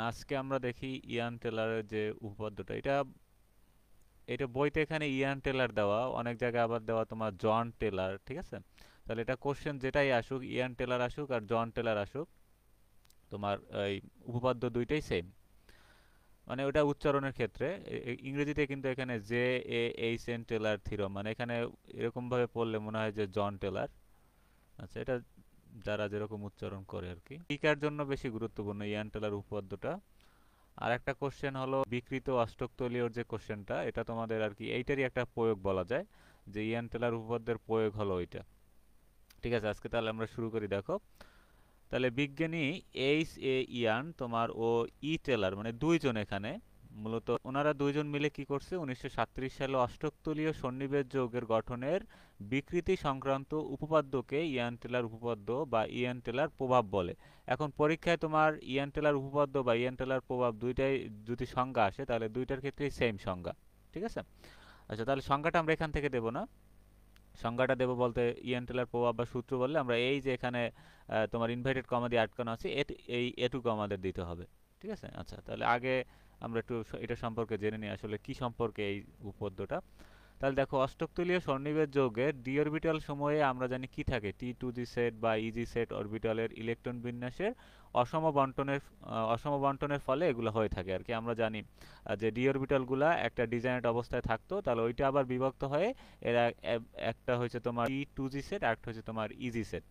আজকে আমরা দেখি ইয়ান টেলারের যে উপপাদ্যটা, এটা এটা বইতে এখানে ইয়ান টেলার দেওয়া, অনেক জায়গায় আবার দেওয়া তোমার জন টেলার। ঠিক আছে, তাহলে এটা কোশ্চেন যেটাই আসুক, ইয়ান টেলার আসুক আর জন টেলার আসুক, তোমার এই উপপাদ্য দুইটাই সেম। মানে ওটা উচ্চারণের ক্ষেত্রে ইংরেজিতে কিন্তু এখানে J A H N Teller theorem, মানে এখানে এরকম ভাবে পড়লে মনে হয় যে জন টেলার। আচ্ছা, এটা যারা যেরকম উচ্চারণ করে আর কি। টিকার জন্য বেশি গুরুত্বপূর্ণ ইয়ান টেলার উপপাদ্যটা। আর একটা কোশ্চেন হলো বিকৃত অষ্টক তলীয়র যে কোশ্চেনটা, এটা তোমাদের আর কি এইটারই একটা প্রয়োগ বলা যায়, যে ইয়ান টেলার উপপাদ্যের প্রয়োগ হলো ওইটা। ঠিক আছে, আজকে তাহলে আমরা শুরু করি। দেখো, তাহলে বিজ্ঞানী এইচ এ ইয়ান তোমার ও ই টেলার, মানে দুইজন এখানে মূলত ওনারা দুইজন মিলে কি করছে, 1937 সালে অষ্টকতলীয় সন্নিবেশ যৌগের গঠনের বিকৃতি সংক্রান্ত উপপাদ্যকে ইয়ান টেলার উপপাদ্য বা ইয়ান টেলার প্রভাব বলে। এখন পরীক্ষায় তোমার ইয়ান টেলার উপপাদ্য বা ইয়ান টেলার প্রভাব দুইটাই যদি সংজ্ঞা আসে, তাহলে দুইটার ক্ষেত্রেই সেম সংজ্ঞা। ঠিক আছে, আচ্ছা তাহলে সংজ্ঞাটা আমরা এখান থেকে দেব না, সংজ্ঞাটা দেব বলতে ইয়ান টেলার প্রভাব বা সূত্র বললে আমরা এই যে এখানে তোমার ইনভার্টেড কমা দিয়ে আটকানো আছে, এই এটুকু আমাদের দিতে হবে। ঠিক আছে, আচ্ছা তাহলে আগে আমরা একটু এটা সম্পর্কে জেনে নিই আসলে কি সম্পর্কে এই উপপাদ্যটা। তাহলে দেখো, অষ্টকতলীয় সন্নিবেশ যৌগের ডি অরবিটাল সময়ে আমরা জানি কি থাকে, টি টু জি সেট বা ইজি সেট অরবিটালের ইলেকট্রন বিন্যাসের অসম বন্টনের ফলে এগুলো হয়ে থাকে আর কি। আমরা জানি যে ডি অরবিটালগুলা একটা ডিজাইনেট অবস্থায় থাকতো, তাহলে ওইটা আবার বিভক্ত হয়ে এরা একটা হয়েছে তোমার টি টু জি সেট, আর একটা হচ্ছে তোমার ইজি সেট।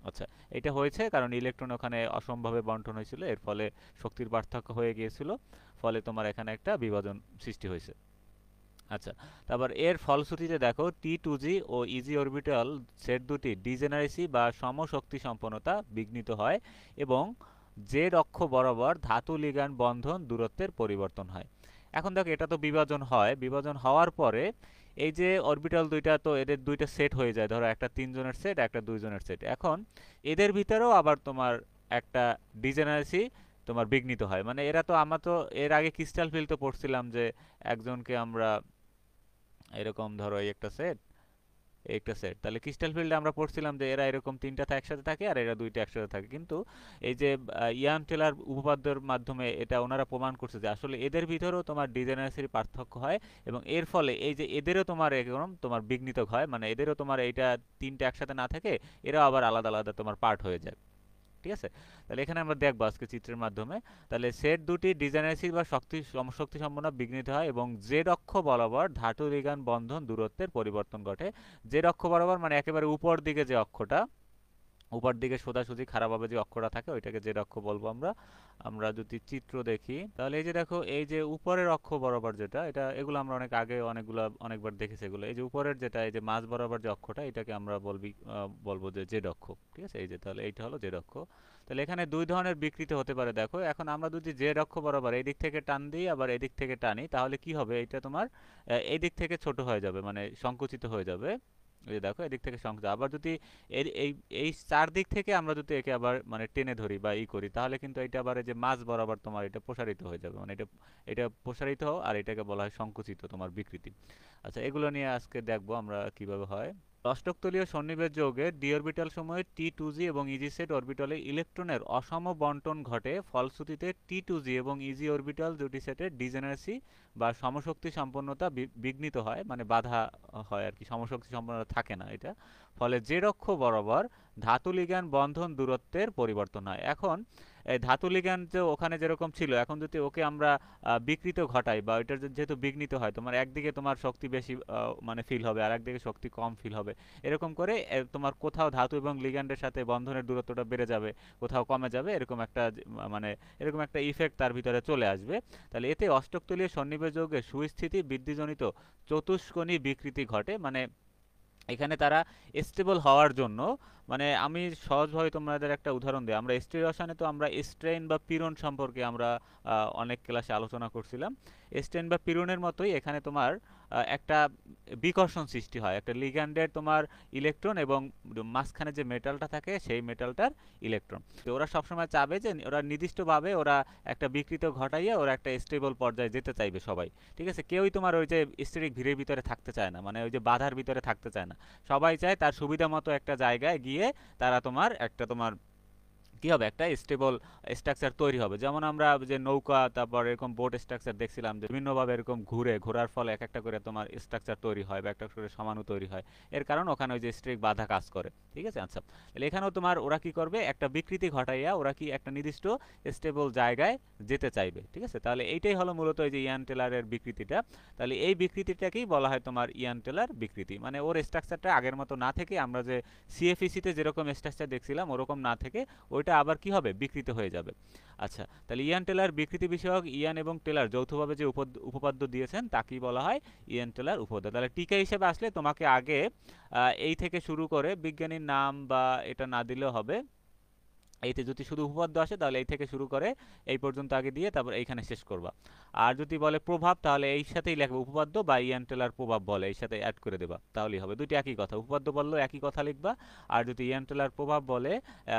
আচ্ছা, এটা হয়েছে কারণ ইলেকট্রন ওখানে অসমভাবে বন্টন হয়েছিল, এর ফলে শক্তির পার্থক্য হয়ে গিয়েছিল, ফলে তোমার এখানে একটা বিভাজন সৃষ্টি হয়েছে। আচ্ছা, তারপর এর ফলশ্রুতিতে দেখো টি টু জি ও ইজি অরবিটাল সেট দুটি ডিজেনারেসি বা সমশক্তি সম্পন্নতা বিঘ্নিত হয় এবং জেড অক্ষ বরাবর ধাতু লিগ্যান্ড বন্ধন দূরত্বের পরিবর্তন হয়। এখন দেখো, এটা তো বিভাজন হয়, বিভাজন হওয়ার পরে এই যে অরবিটাল দুইটা, তো এদের দুইটা সেট হয়ে যায়, ধরো একটা তিনজনের সেট একটা দুইজনের সেট। এখন এদের ভিতরেও আবার তোমার একটা ডিজেনারেসি তোমার বিঘ্নিত হয়, মানে এরা তো, আমরা তো এর আগে ক্রিস্টাল ফিল তো পড়ছিলাম যে একজনকে আমরা এরকম ধরো এই একটা সেট, তাহলে ক্রিস্টাল ফিল্ডে আমরা পড়ছিলাম যে এরা এরকম তিনটা একসাথে থাকে আর এরা দুইটা একসাথে থাকে। কিন্তু এই যে ইয়ান টেলার উপপাদ্যের মাধ্যমে এটা ওনারা প্রমাণ করছে যে আসলে এদের ভিতরেও তোমার ডিজেনারেসির পার্থক্য হয় এবং এর ফলে এই যে এদেরও তোমার এরকম তোমার বিঘ্নিত হয়, মানে এদেরও তোমার এইটা তিনটা একসাথে না থাকে, এরাও আবার আলাদা আলাদা তোমার পার্ট হয়ে যায়। ঠিক আছে, তাহলে এখানে আমরা দেখবো আজকে চিত্রের মাধ্যমে। তাহলে সেট দুটি ডিজেনারেসি বা শক্তি সম্পন্ন বিঘ্নিত হয় এবং জেড অক্ষ বরাবর ধাতু লিগ্যান্ড বন্ধন দূরত্বের পরিবর্তন ঘটে। জেড অক্ষ বরাবর মানে একেবারে উপর দিকে যে অক্ষটা, উপর দিকে সোজাসুজি খারাপভাবে যে অক্ষটা থাকে ওইটাকে জেড অক্ষ বলবো আমরা। আমরা যদি চিত্র দেখি তাহলে এই যে দেখো, এই যে উপরের অক্ষ বরাবর যেটা, এটা এগুলো আমরা অনেক আগে অনেকবার দেখেছি এগুলো। এই যে উপরের যেটা, এই যে মাঝ বরাবর যে অক্ষটা, এটাকে আমরা বলবো যে জেড অক্ষ। ঠিক আছে, এই যে তাহলে এইটা হলো জেড অক্ষ। তাহলে এখানে দুই ধরনের বিকৃতি হতে পারে। দেখো, এখন আমরা যদি জেড অক্ষ বরাবর এই দিক থেকে টান দিই আবার এদিক থেকে টানি, তাহলে কি হবে, এটা তোমার এই দিক থেকে ছোট হয়ে যাবে, মানে সংকুচিত হয়ে যাবে। এই যে দেখো, এদিক থেকে সংকুচিত। আবার যদি এই এই চারদিক থেকে আমরা যদি একে আবার মানে টেনে ধরি বা করি, তাহলে কিন্তু এটা আবার এই যে মাঝ বরাবর তোমার এটা প্রসারিত হয়ে যাবে, মানে এটা এটা প্রসারিত আর এটাকে বলা হয় সংকুচিত তোমার বিকৃতি। আচ্ছা, এগুলো নিয়ে আজকে দেখবো আমরা কিভাবে হয়। অষ্টকতলীয় সন্নিবেশ যৌগে ডি অরবিটাল সময়ে টি টু জি এবং ইজি সেট অরবিটালে ইলেকট্রনের অসম বন্টন ঘটে, ফলশ্রুতিতে টি টু জি এবং ইজি অরবিটাল দুটি সেটের ডিজেনারেসি বা সমশক্তি সম্পন্নতা বিঘ্নিত হয়, মানে বাধা হয় আর কি, সমশক্তি সম্পন্নতা থাকে না এটা। ফলে জেড অক্ষ বরাবর ধাতু লিগ্যান্ড বন্ধন দূরত্বের পরিবর্তন হয়। এখন এই ধাতু লিগ্যান্ড যে ওখানে যেরকম ছিল, এখন যদি ওকে আমরা বিকৃত ঘটাই বা ওইটার যেহেতু বিঘ্নিত হয়, তোমার একদিকে তোমার শক্তি বেশি মানে ফিল হবে আর একদিকে শক্তি কম ফিল হবে, এরকম করে তোমার কোথাও ধাতু এবং লিগ্যান্ডের সাথে বন্ধনের দূরত্বটা বেড়ে যাবে, কোথাও কমে যাবে, এরকম একটা মানে এরকম একটা ইফেক্ট তার ভিতরে চলে আসবে। তাহলে এতে অষ্টকতলীয় সন্নিবেশ যৌগের সুস্থিতি বৃদ্ধিজনিত চতুষ্কোণী বিকৃতি ঘটে, মানে এখানে তারা স্টেবল হওয়ার জন্য, মানে আমি সহজভাবে তোমাদের একটা উদাহরণ দিই। আমরা স্টেট রসায়নে তো আমরা স্ট্রেন বা পীড়ন সম্পর্কে আমরা অনেক ক্লাসে আলোচনা করছিলাম। স্ট্রেন বা পীড়নের মতোই এখানে তোমার একটা বিকর্ষণ সৃষ্টি হয়, একটা লিগ্যান্ডের তোমার ইলেকট্রন এবং মাঝখানে যে মেটালটা থাকে সেই মেটালটার ইলেকট্রন। তো ওরা সবসময় চাবে যে ওরা নির্দিষ্টভাবে ওরা একটা বিকৃত ঘটাইয়া ওরা একটা স্টেবল পর্যায়ে যেতে চাইবে সবাই। ঠিক আছে, কেউই তোমার ওই যে স্টেরিক ভিড়ের ভিতরে থাকতে চায় না, মানে ওই যে বাধার ভিতরে থাকতে চায় না। সবাই চায় তার সুবিধা মতো একটা জায়গায় গিয়ে তারা তোমার একটা তোমার কি হবে, একটা স্টেবল স্ট্রাকচার তৈরি হবে। যেমন আমরা যে নৌকা, তারপর এরকম বোট স্ট্রাকচার দেখছিলাম যে বিভিন্নভাবে এরকম ঘোরার ফলে এক একটা করে তোমার স্ট্রাকচার তৈরি হয় বা একটা করে সমাণু তৈরি হয়। এর কারণ ওখানে ওই যে স্ট্রিক বাধা কাজ করে, ঠিক আছে। আচ্ছা, তাহলে এখানেও তোমার ওরা কি করবে, একটা বিকৃতি ঘটাইয়া ওরা কি একটা নির্দিষ্ট স্টেবল জায়গায় যেতে চাইবে, ঠিক আছে। তাহলে এইটাই হলো মূলত এই যে ইয়ান টেলারের বিকৃতিটা। তাহলে এই বিকৃতিটাকেই বলা হয় তোমার ইয়ান টেলার বিকৃতি, মানে ওর স্ট্রাকচারটা আগের মতো না থেকে আমরা যে সিএফইসিতে যেরকম স্ট্রাকচার দেখছিলাম ওরকম না থেকে ওইটা আবার কি হবে, বিকৃত হয়ে যাবে। আচ্ছা, তাহলে ইয়ান টেলার বিকৃতি বিষয়ক ইয়ান এবং টেলার যৌথভাবে যে উপপাদ্য দিয়েছেন তাকেই বলা হয় ইয়ান টেলার উপপাদ্য। তাহলে টিকা হিসেবে আসলে তোমাকে আগে এই থেকে শুরু করে বিজ্ঞানীর নাম বা এটা না দিলেও হবে, এইতে যদি শুধু উপপাদ্য আসে তাহলে এই থেকে শুরু করে এই পর্যন্ত আগে দিয়ে তারপর এইখানে শেষ করবা। আর যদি বলে প্রভাব তাহলে এই সাথেই লিখবে উপপাদ্য বা ইয়ান টেলার প্রভাব বলে এই সাথে অ্যাড করে দেবা, তাহলেই হবে। দুটি একই কথা, উপপাদ্য বললেও একই কথা লিখবা, আর যদি ইয়ান টেলার প্রভাব বলে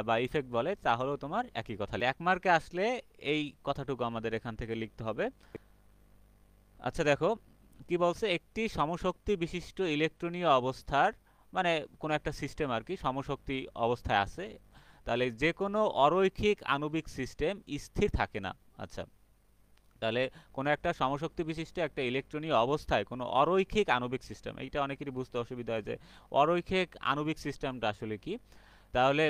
বা ইফেক্ট বলে তাহলেও তোমার একই কথা। এক মার্কে আসলে এই কথাটুকু আমাদের এখান থেকে লিখতে হবে। আচ্ছা দেখো কি বলছে, একটি সমশক্তি বিশিষ্ট ইলেকট্রনীয় অবস্থার, মানে কোনো একটা সিস্টেম আর কি সমশক্তি অবস্থায় আছে, তাহলে যে কোনো অরৈখিক আণবিক সিস্টেম স্থির থাকে না। আচ্ছা, তাহলে কোনো একটা সমশক্তি বিশিষ্ট একটা ইলেকট্রনীয় অবস্থায় কোনো অরৈখিক আণবিক সিস্টেম, এইটা অনেকেরই বুঝতে অসুবিধা হয় যে অরৈখিক আণবিক সিস্টেমটা আসলে কি। তাহলে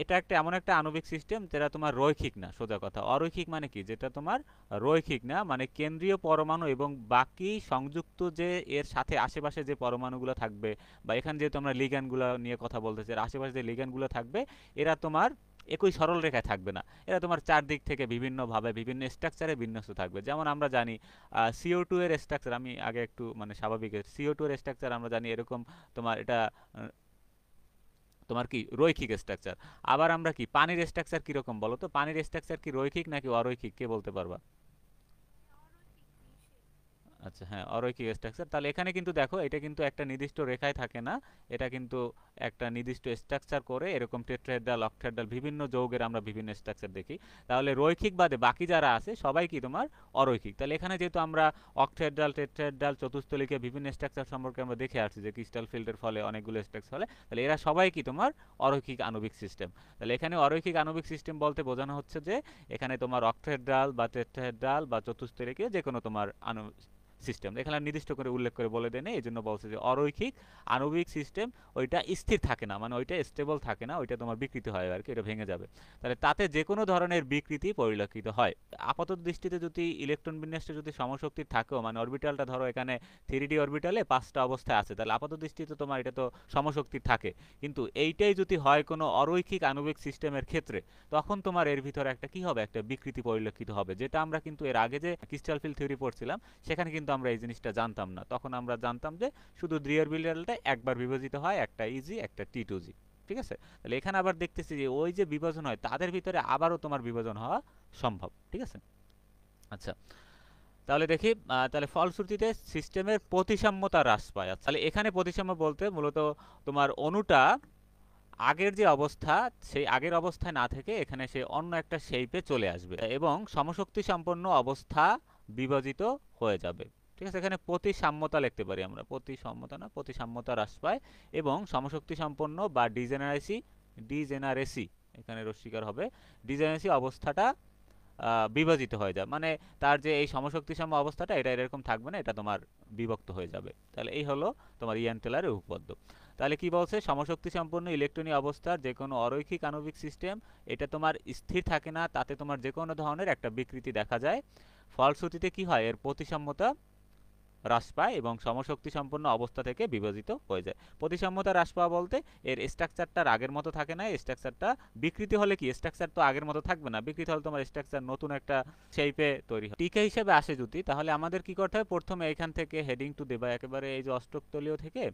এটা একটা এমন একটা আণবিক সিস্টেম যেটা তোমার রৈখিক না, সোজা কথা। অরৈখিক মানে কি, যেটা তোমার রৈখিক না, মানে কেন্দ্রীয় পরমাণু এবং বাকি সংযুক্ত যে এর সাথে আশেপাশে যে পরমাণুগুলো থাকবে, বা এখানে যেহেতু আমরা লিগ্যান্ডগুলো নিয়ে কথা বলতেছি, এর আশেপাশে যে লিগ্যান্ডগুলো থাকবে এরা তোমার একই সরল রেখায় থাকবে না, এরা তোমার চারদিক থেকে বিভিন্নভাবে বিভিন্ন স্ট্রাকচারে বিন্যস্ত থাকবে। যেমন আমরা জানি CO2 এর স্ট্রাকচার, আমি আগে একটু মানে স্বাভাবিক, CO2 এর স্ট্রাকচার আমরা জানি এরকম, তোমার এটা তোমার কি রৈখিক স্ট্রাকচার। আবার আমরা কি পানির স্ট্রাকচার কিরকম বলো তো, পানির স্ট্রাকচার কি রৈখিক নাকি অরৈখিক, কে বলতে পারবা? আচ্ছা হ্যাঁ, অরৈখিক স্ট্রাকচার। তাহলে এখানে কিন্তু দেখো এটা কিন্তু একটা নির্দিষ্ট রেখায় থাকে না, এটা কিন্তু একটা নির্দিষ্ট স্ট্রাকচার করে, এরকম টেট্রাহেড্রাল, অক্টাহেড্রাল বিভিন্ন যৌগের আমরা বিভিন্ন স্ট্রাকচার দেখি। তাহলে রৈখিক বাদে বাকি যারা আছে সবাই কি তোমার অরৈখিক। তাহলে এখানে যেহেতু আমরা অক্টাহেড্রাল, টেট্রাহেড্রাল, চতুস্থলিকে বিভিন্ন স্ট্রাকচার সম্পর্কে আমরা দেখে আসছি যে ক্রিস্টাল ফিল্ডের ফলে অনেকগুলো স্ট্রাকচার হলে, তাহলে এরা সবাই কি তোমার অরৈখিক আণবিক সিস্টেম। তাহলে এখানে অরৈখিক আণবিক সিস্টেম বলতে বোঝানো হচ্ছে যে এখানে তোমার অক্টাহেড্রাল বা টেট্রাহেড্রাল বা চতুস্থলিকে যে কোনো তোমার সিস্টেম এখানে নির্দিষ্ট করে উল্লেখ করে বলে দেয়, এই জন্য বলছে যে অরৈখিক আণবিক সিস্টেম ওইটা স্থির থাকে না, মানে ওইটা স্টেবল থাকে না, ওইটা তোমার বিকৃতি হয় আর কি, এটা ভেঙে যাবে। তাহলে তাতে যে কোনো ধরনের বিকৃতি পরিলক্ষিত হয়। আপাত দৃষ্টিতে যদি ইলেকট্রন বিন্যাসটা যদি সমশক্তির থাকেও, মানে অরবিটালটা ধরো এখানে 3D অরবিটালে 5টা অবস্থায় আছে, তাহলে আপাত দৃষ্টিতে তোমার এটা তো সমশক্তির থাকে, কিন্তু এইটাই যদি হয় কোনো অরৈখিক আণবিক সিস্টেমের ক্ষেত্রে, তখন তোমার এর ভিতরে একটা কি হবে, একটা বিকৃতি পরিলক্ষিত হবে। যেটা আমরা কিন্তু এর আগে যে ক্রিস্টাল ফিল্ড থিওরি পড়ছিলাম সেখানে কিন্তু আমরা এই জিনিসটা জানতাম না। তখন আমরা জানতাম যে শুধু দ্বি অরবিটালটা একবার বিভাজিত হয়, একটা ইজি একটা T2G, ঠিক আছে। তাহলে এখানে আবার দেখতেছি যে ওই যে বিভাজন হয় তাদের ভিতরে আবারও তোমার বিভাজন হওয়া সম্ভব, ঠিক আছে। আচ্ছা, তাহলে দেখি তাহলে ফলশ্রুতিতে সিস্টেমের প্রতিসাম্যতা হ্রাস পায়। তাহলে এখানে প্রতিসাম্য বলতে মূলত তোমার অণুটা আগের যে অবস্থা সেই আগের অবস্থায় না থেকে এখানে সে অন্য একটা শেপে চলে আসবে এবং সমশক্তি সম্পন্ন অবস্থা বিভাজিত হয়ে যাবে, ঠিক আছে। এখানে প্রতিসাম্যতা লিখতে পারি আমরা, প্রতিসাম্যতা না, প্রতিসাম্যতা হ্রাস পায় এবং সমশক্তি সম্পন্ন বা ডিজেনারেসি এখানে রস্বীকার হবে, ডিজেনারেসি অবস্থাটা বিভাজিত হয়ে যায়, মানে তার যে এই সমশক্তিসম্য অবস্থাটা এটা এরকম থাকবে না, এটা তোমার বিভক্ত হয়ে যাবে। তাহলে এই হলো তোমার ইয়ান টেলারের উপপাদ্য। তাহলে কি বলছে, সমশক্তি সম্পন্ন ইলেকট্রনীয় অবস্থার যে কোনো অরৈখিক আণবিক সিস্টেম এটা তোমার স্থির থাকে না, তাতে তোমার যে কোনো ধরনের একটা বিকৃতি দেখা যায়। ফলশ্রুতিতে কি হয়, এর প্রতিসাম্যতা হ্রাস পায় এবং সমশক্তি সম্পন্ন অবস্থা থেকে বিভাজিত হয়ে যায়। প্রতিসাম্যতা হ্রাস পাওয়া বলতে এর স্ট্রাকচারটার আগের মতো থাকে না, স্ট্রাকচারটা বিকৃতি হলে কি স্ট্রাকচার তো আগের মতো থাকবে না, বিকৃতি হলে তোমার স্ট্রাকচার নতুন একটা শেপে তৈরি হয়। টিকা হিসেবে আসে যদি, তাহলে আমাদের কি করতে হয়, প্রথমে এখান থেকে হেডিং টু দেবা একেবারে এই যে অষ্টক তলীয় থেকে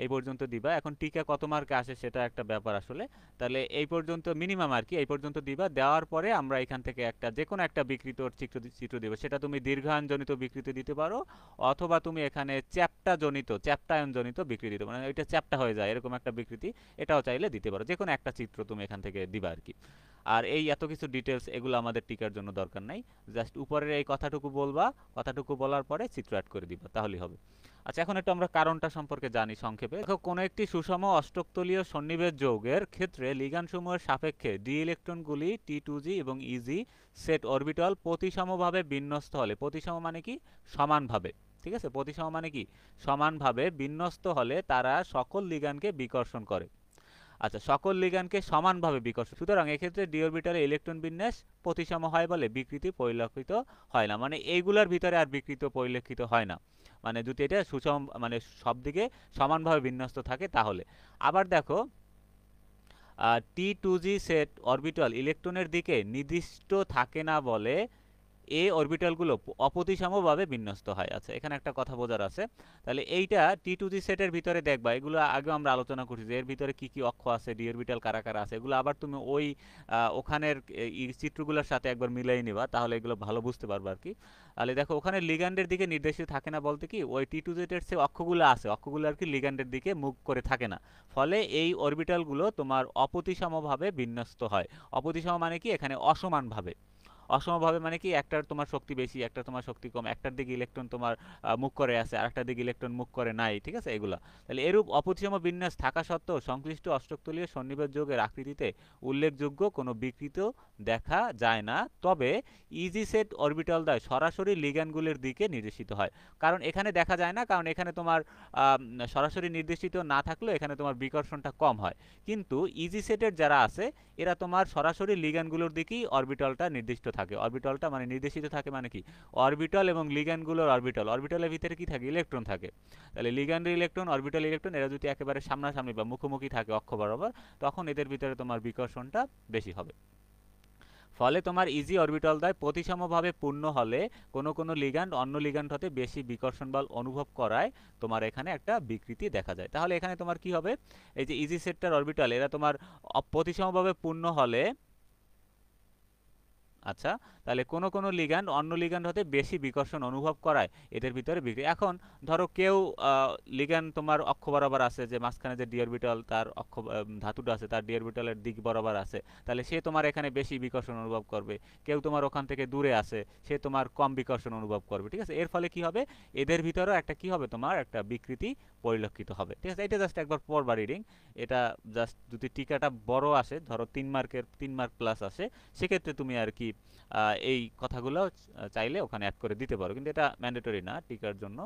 এই পর্যন্ত দিবা। এখন টিকা কত মার্কে আসে সেটা একটা ব্যাপার আসলে, তাহলে এই পর্যন্ত মিনিমাম আর কি, এই পর্যন্ত দিবা। দেওয়ার পরে আমরা এখান থেকে একটা যে কোনো একটা বিকৃতির চিত্র দিব, সেটা তুমি দীর্ঘায়নজনিত বিকৃতি দিতে পারো অথবা তুমি এখানে চ্যাপ্টায়নজনিত বিকৃতি দিতে পারো, মানে এটা চ্যাপ্টা হয়ে যায় এরকম একটা বিকৃতি, এটাও চাইলে দিতে পারো। যে কোনো একটা চিত্র তুমি এখান থেকে দিবা আর কি। আর এই এত কিছু ডিটেলস এগুলো আমাদের টিকার জন্য দরকার নাই, জাস্ট উপরের এই কথাটুকু বলবা, কথাটুকু বলার পরে চিত্র অ্যাড করে দিবা, তাহলেই হবে। আচ্ছা, এখন একটু আমরা কারণটা সম্পর্কে জানি সংক্ষেপে। দেখো, কোনো একটি সুষম অষ্টকতলীয় সন্নিবেশ যৌগের ক্ষেত্রে লিগ্যান্ডসমূহের সাপেক্ষে ডি ইলেকট্রনগুলি T2G এবং ইজি সেট অরবিটাল প্রতিসমভাবে বিন্যস্ত হলে, প্রতিসম মানে কি সমানভাবে, ঠিক আছে, প্রতিসম মানে কি সমানভাবে বিন্যস্ত হলে তারা সকল লিগ্যান্ডকে বিকর্ষণ করে। আচ্ছা, সকল লিগ্যান্ডকে সমানভাবে বিকর্ষণ, সুতরাং এক্ষেত্রে ডি অরবিটালে ইলেকট্রন বিন্যাস প্রতিসম হয় বলে বিকৃতি পরিলক্ষিত হয় না, মানে এইগুলার ভিতরে আর বিকৃতি পরিলক্ষিত হয় না, মানে যদি এটা সুষম মানে সব দিকে সমানভাবে বিন্যস্ত থাকে তাহলে। আবার দেখো, T2G সেট অরবিটাল ইলেকট্রনের দিকে নির্দিষ্ট থাকে না বলে এ অরবিটালগুলো অপ্রতিসমভাবে বিন্যস্ত হয়। আচ্ছা, এখানে একটা কথা বোঝার আছে। তাহলে এইটা T2G সেটের ভিতরে দেখবা, এগুলো আগেও আমরা আলোচনা করছি যে এর ভিতরে কি কি অক্ষ আছে, ডি অরবিটাল কারা কারা আছে, এগুলো আবার তুমি ওই ওখানের চিত্রগুলোর সাথে একবার মিলাই নিবা, তাহলে এগুলো ভালো বুঝতে পারবা আর কি। তাহলে দেখো, ওখানে লিগ্যান্ডের দিকে নির্দেশিত থাকে না বলতে কি, ওই T2Z এর যে অক্ষগুলো আছে, অক্ষগুলো আর কি লিগ্যান্ডের দিকে মুখ করে থাকে না, ফলে এই অরবিটালগুলো তোমার অপ্রতিসমভাবে বিন্যস্ত হয়। অপ্রতিসম মানে কি, এখানে অসমানভাবে, অসমভাবে মানে কি একটার তোমার শক্তি বেশি, একটার তোমার শক্তি কম, একটার দিকে ইলেকট্রন তোমার মুখ করে আছে, আরেকটার দিকে ইলেকট্রন মুখ করে নাই, ঠিক আছে এগুলা। তাহলে এরূপ অপ্রতিসম বিন্যাস থাকা সত্ত্বেও সংশ্লিষ্ট অষ্টকতলীয় সন্নিবেশ যৌগের আকৃতিতে উল্লেখযোগ্য কোনো বিকৃতি দেখা যায় না, তবে ইজি সেট অরবিটাল দ্বয় সরাসরি লিগ্যান্ডগুলির দিকে নির্দেশিত হয়। কারণ এখানে দেখা যায় না, কারণ এখানে তোমার সরাসরি নির্দেশিত না থাকলেও এখানে তোমার বিকর্ষণটা কম হয়, কিন্তু ইজি সেটের যারা আছে এরা তোমার সরাসরি লিগ্যান্ডগুলোর দিকেই অরবিটালটা নির্দিষ্ট থাকে। অরবিটালটা মানে নির্দেশিত থাকে মানে কি, অরবিটাল এবং লিগ্যান্ডগুলোর অরবিটাল, অরবিটালের ভিতরে কি থাকে, ইলেকট্রন থাকে। তাহলে লিগ্যান্ডের ইলেকট্রন, অরবিটাল ইলেকট্রন, এরা যদি একেবারে সামনাসামনি বা মুখোমুখি থাকে অক্ষ বরাবর, তখন এদের ভিতরে তোমার বিকর্ষণটা বেশি হবে। ফলে তোমার ইজি অরবিটাল দ্বয় প্রতিসমভাবে পূর্ণ হলে কোনো কোনো লিগ্যান্ড অন্য লিগ্যান্ড হতে বেশি বিকর্ষণ বল অনুভব করায় তোমার এখানে একটা বিকৃতি দেখা যায়। তাহলে এখানে তোমার কি হবে, এই যে ইজি সেটটার অরবিটাল এরা তোমার প্রতিসমভাবে পূর্ণ হলে, আচ্ছা, তাহলে কোন কোন লিগ্যান্ড অন্য লিগ্যান্ড হতে বেশি বিকর্ষণ অনুভব করায় এদের ভিতরে বিক্রি। এখন ধরো কেউ লিগ্যান্ড তোমার অক্ষ বরাবর আছে, যে মাঝখানে যে ডি অরবিটাল তার অক্ষ ধাতুটা আছে তার ডি অরবিটালের দিক বরাবর আছে, তাহলে সে তোমার এখানে বেশি বিকর্ষণ অনুভব করবে। কেউ তোমার ওখান থেকে দূরে আছে, সে তোমার কম বিকর্ষণ অনুভব করবে, ঠিক আছে। এর ফলে কি হবে, এদের ভিতরেও একটা কি হবে, তোমার একটা বিকৃতি পরিলক্ষিত হবে, ঠিক আছে। এটা জাস্ট একবার পড়বা রিডিং, এটা জাস্ট যদি টিকাটা বড় আসে, ধরো 3 মার্ক প্লাস আসে, সেক্ষেত্রে তুমি আর কি এই কথাগুলো চাইলে ওখানে অ্যাড করে দিতে পারো, কিন্তু এটা ম্যান্ডেটরি না টিকার জন্য।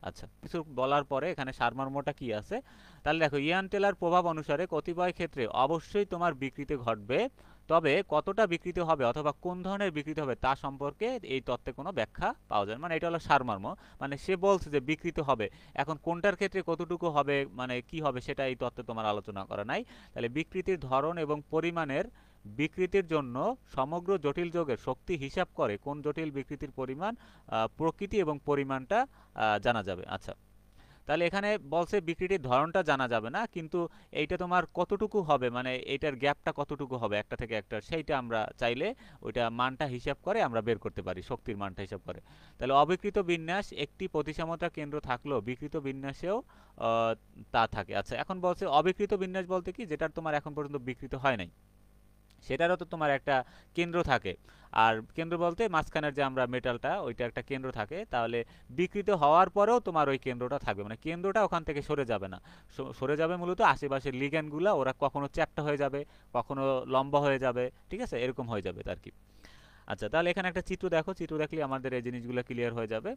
আচ্ছা, কিছু বলার পরে এখানে সারমর্মটা কি আছে, তাহলে দেখো, ইয়ান টেলার প্রভাব অনুসারে কতিপয় ক্ষেত্রে অবশ্যই তোমার বিকৃতি ঘটবে, তবে কতটা বিকৃতি হবে অথবা কোন ধরনের বিকৃতি হবে তা সম্পর্কে এই তত্ত্বে কোনো ব্যাখ্যা পাওয়া যায় না। মানে এটা হলো সারমর্ম, মানে সে বলছে যে বিকৃতি হবে, এখন কোনটার ক্ষেত্রে কতটুকু হবে, মানে কি হবে, সেটা এই তত্ত্বে তোমার আলোচনা করা নাই। তাহলে বিকৃতির ধরন এবং পরিমাণের বিকৃতির জন্য সমগ্র জটিল যৌগের শক্তি হিসাব করে কোন জটিল বিকৃতির পরিমাণ, প্রকৃতি এবং পরিমাণটা জানা যাবে। আচ্ছা, তাহলে এখানে বলছে বিকৃতির ধরনটা জানা যাবে না, কিন্তু এইটা তোমার কতটুকু হবে, মানে এইটার গ্যাপটা কতটুকু হবে একটা থেকে একটা, সেইটা আমরা চাইলে ওইটা মানটা হিসাব করে আমরা বের করতে পারি, শক্তির মানটা হিসাব করে। তাহলে অবিকৃত বিন্যাস একটি প্রতিসমতা কেন্দ্র থাকলেও বিকৃত বিন্যাসেও তা থাকে। আচ্ছা, এখন বলছে অবিকৃত বিন্যাস বলতে কি, যেটার তোমার এখন পর্যন্ত বিকৃত হয় নাই, সেটারও তো তোমার একটা কেন্দ্র থাকে। আর কেন্দ্র বলতে মাঝখানের যে আমরা মেটালটা, ওইটা একটা কেন্দ্র থাকে, তাহলে বিকৃত হওয়ার পরেও তোমার ওই কেন্দ্রটা থাকবে, মানে কেন্দ্রটা ওখান থেকে সরে যাবে না। সরে যাবে মূলত আশেপাশের লিগ্যান্ডগুলো, ওরা কখনো চ্যাপ্টা হয়ে যাবে, কখনো লম্বা হয়ে যাবে, ঠিক আছে, এরকম হয়ে যাবে আর কি। আচ্ছা, তাহলে এখানে একটা চিত্র দেখো, চিত্র দেখলে আমাদের এই জিনিসগুলো ক্লিয়ার হয়ে যাবে।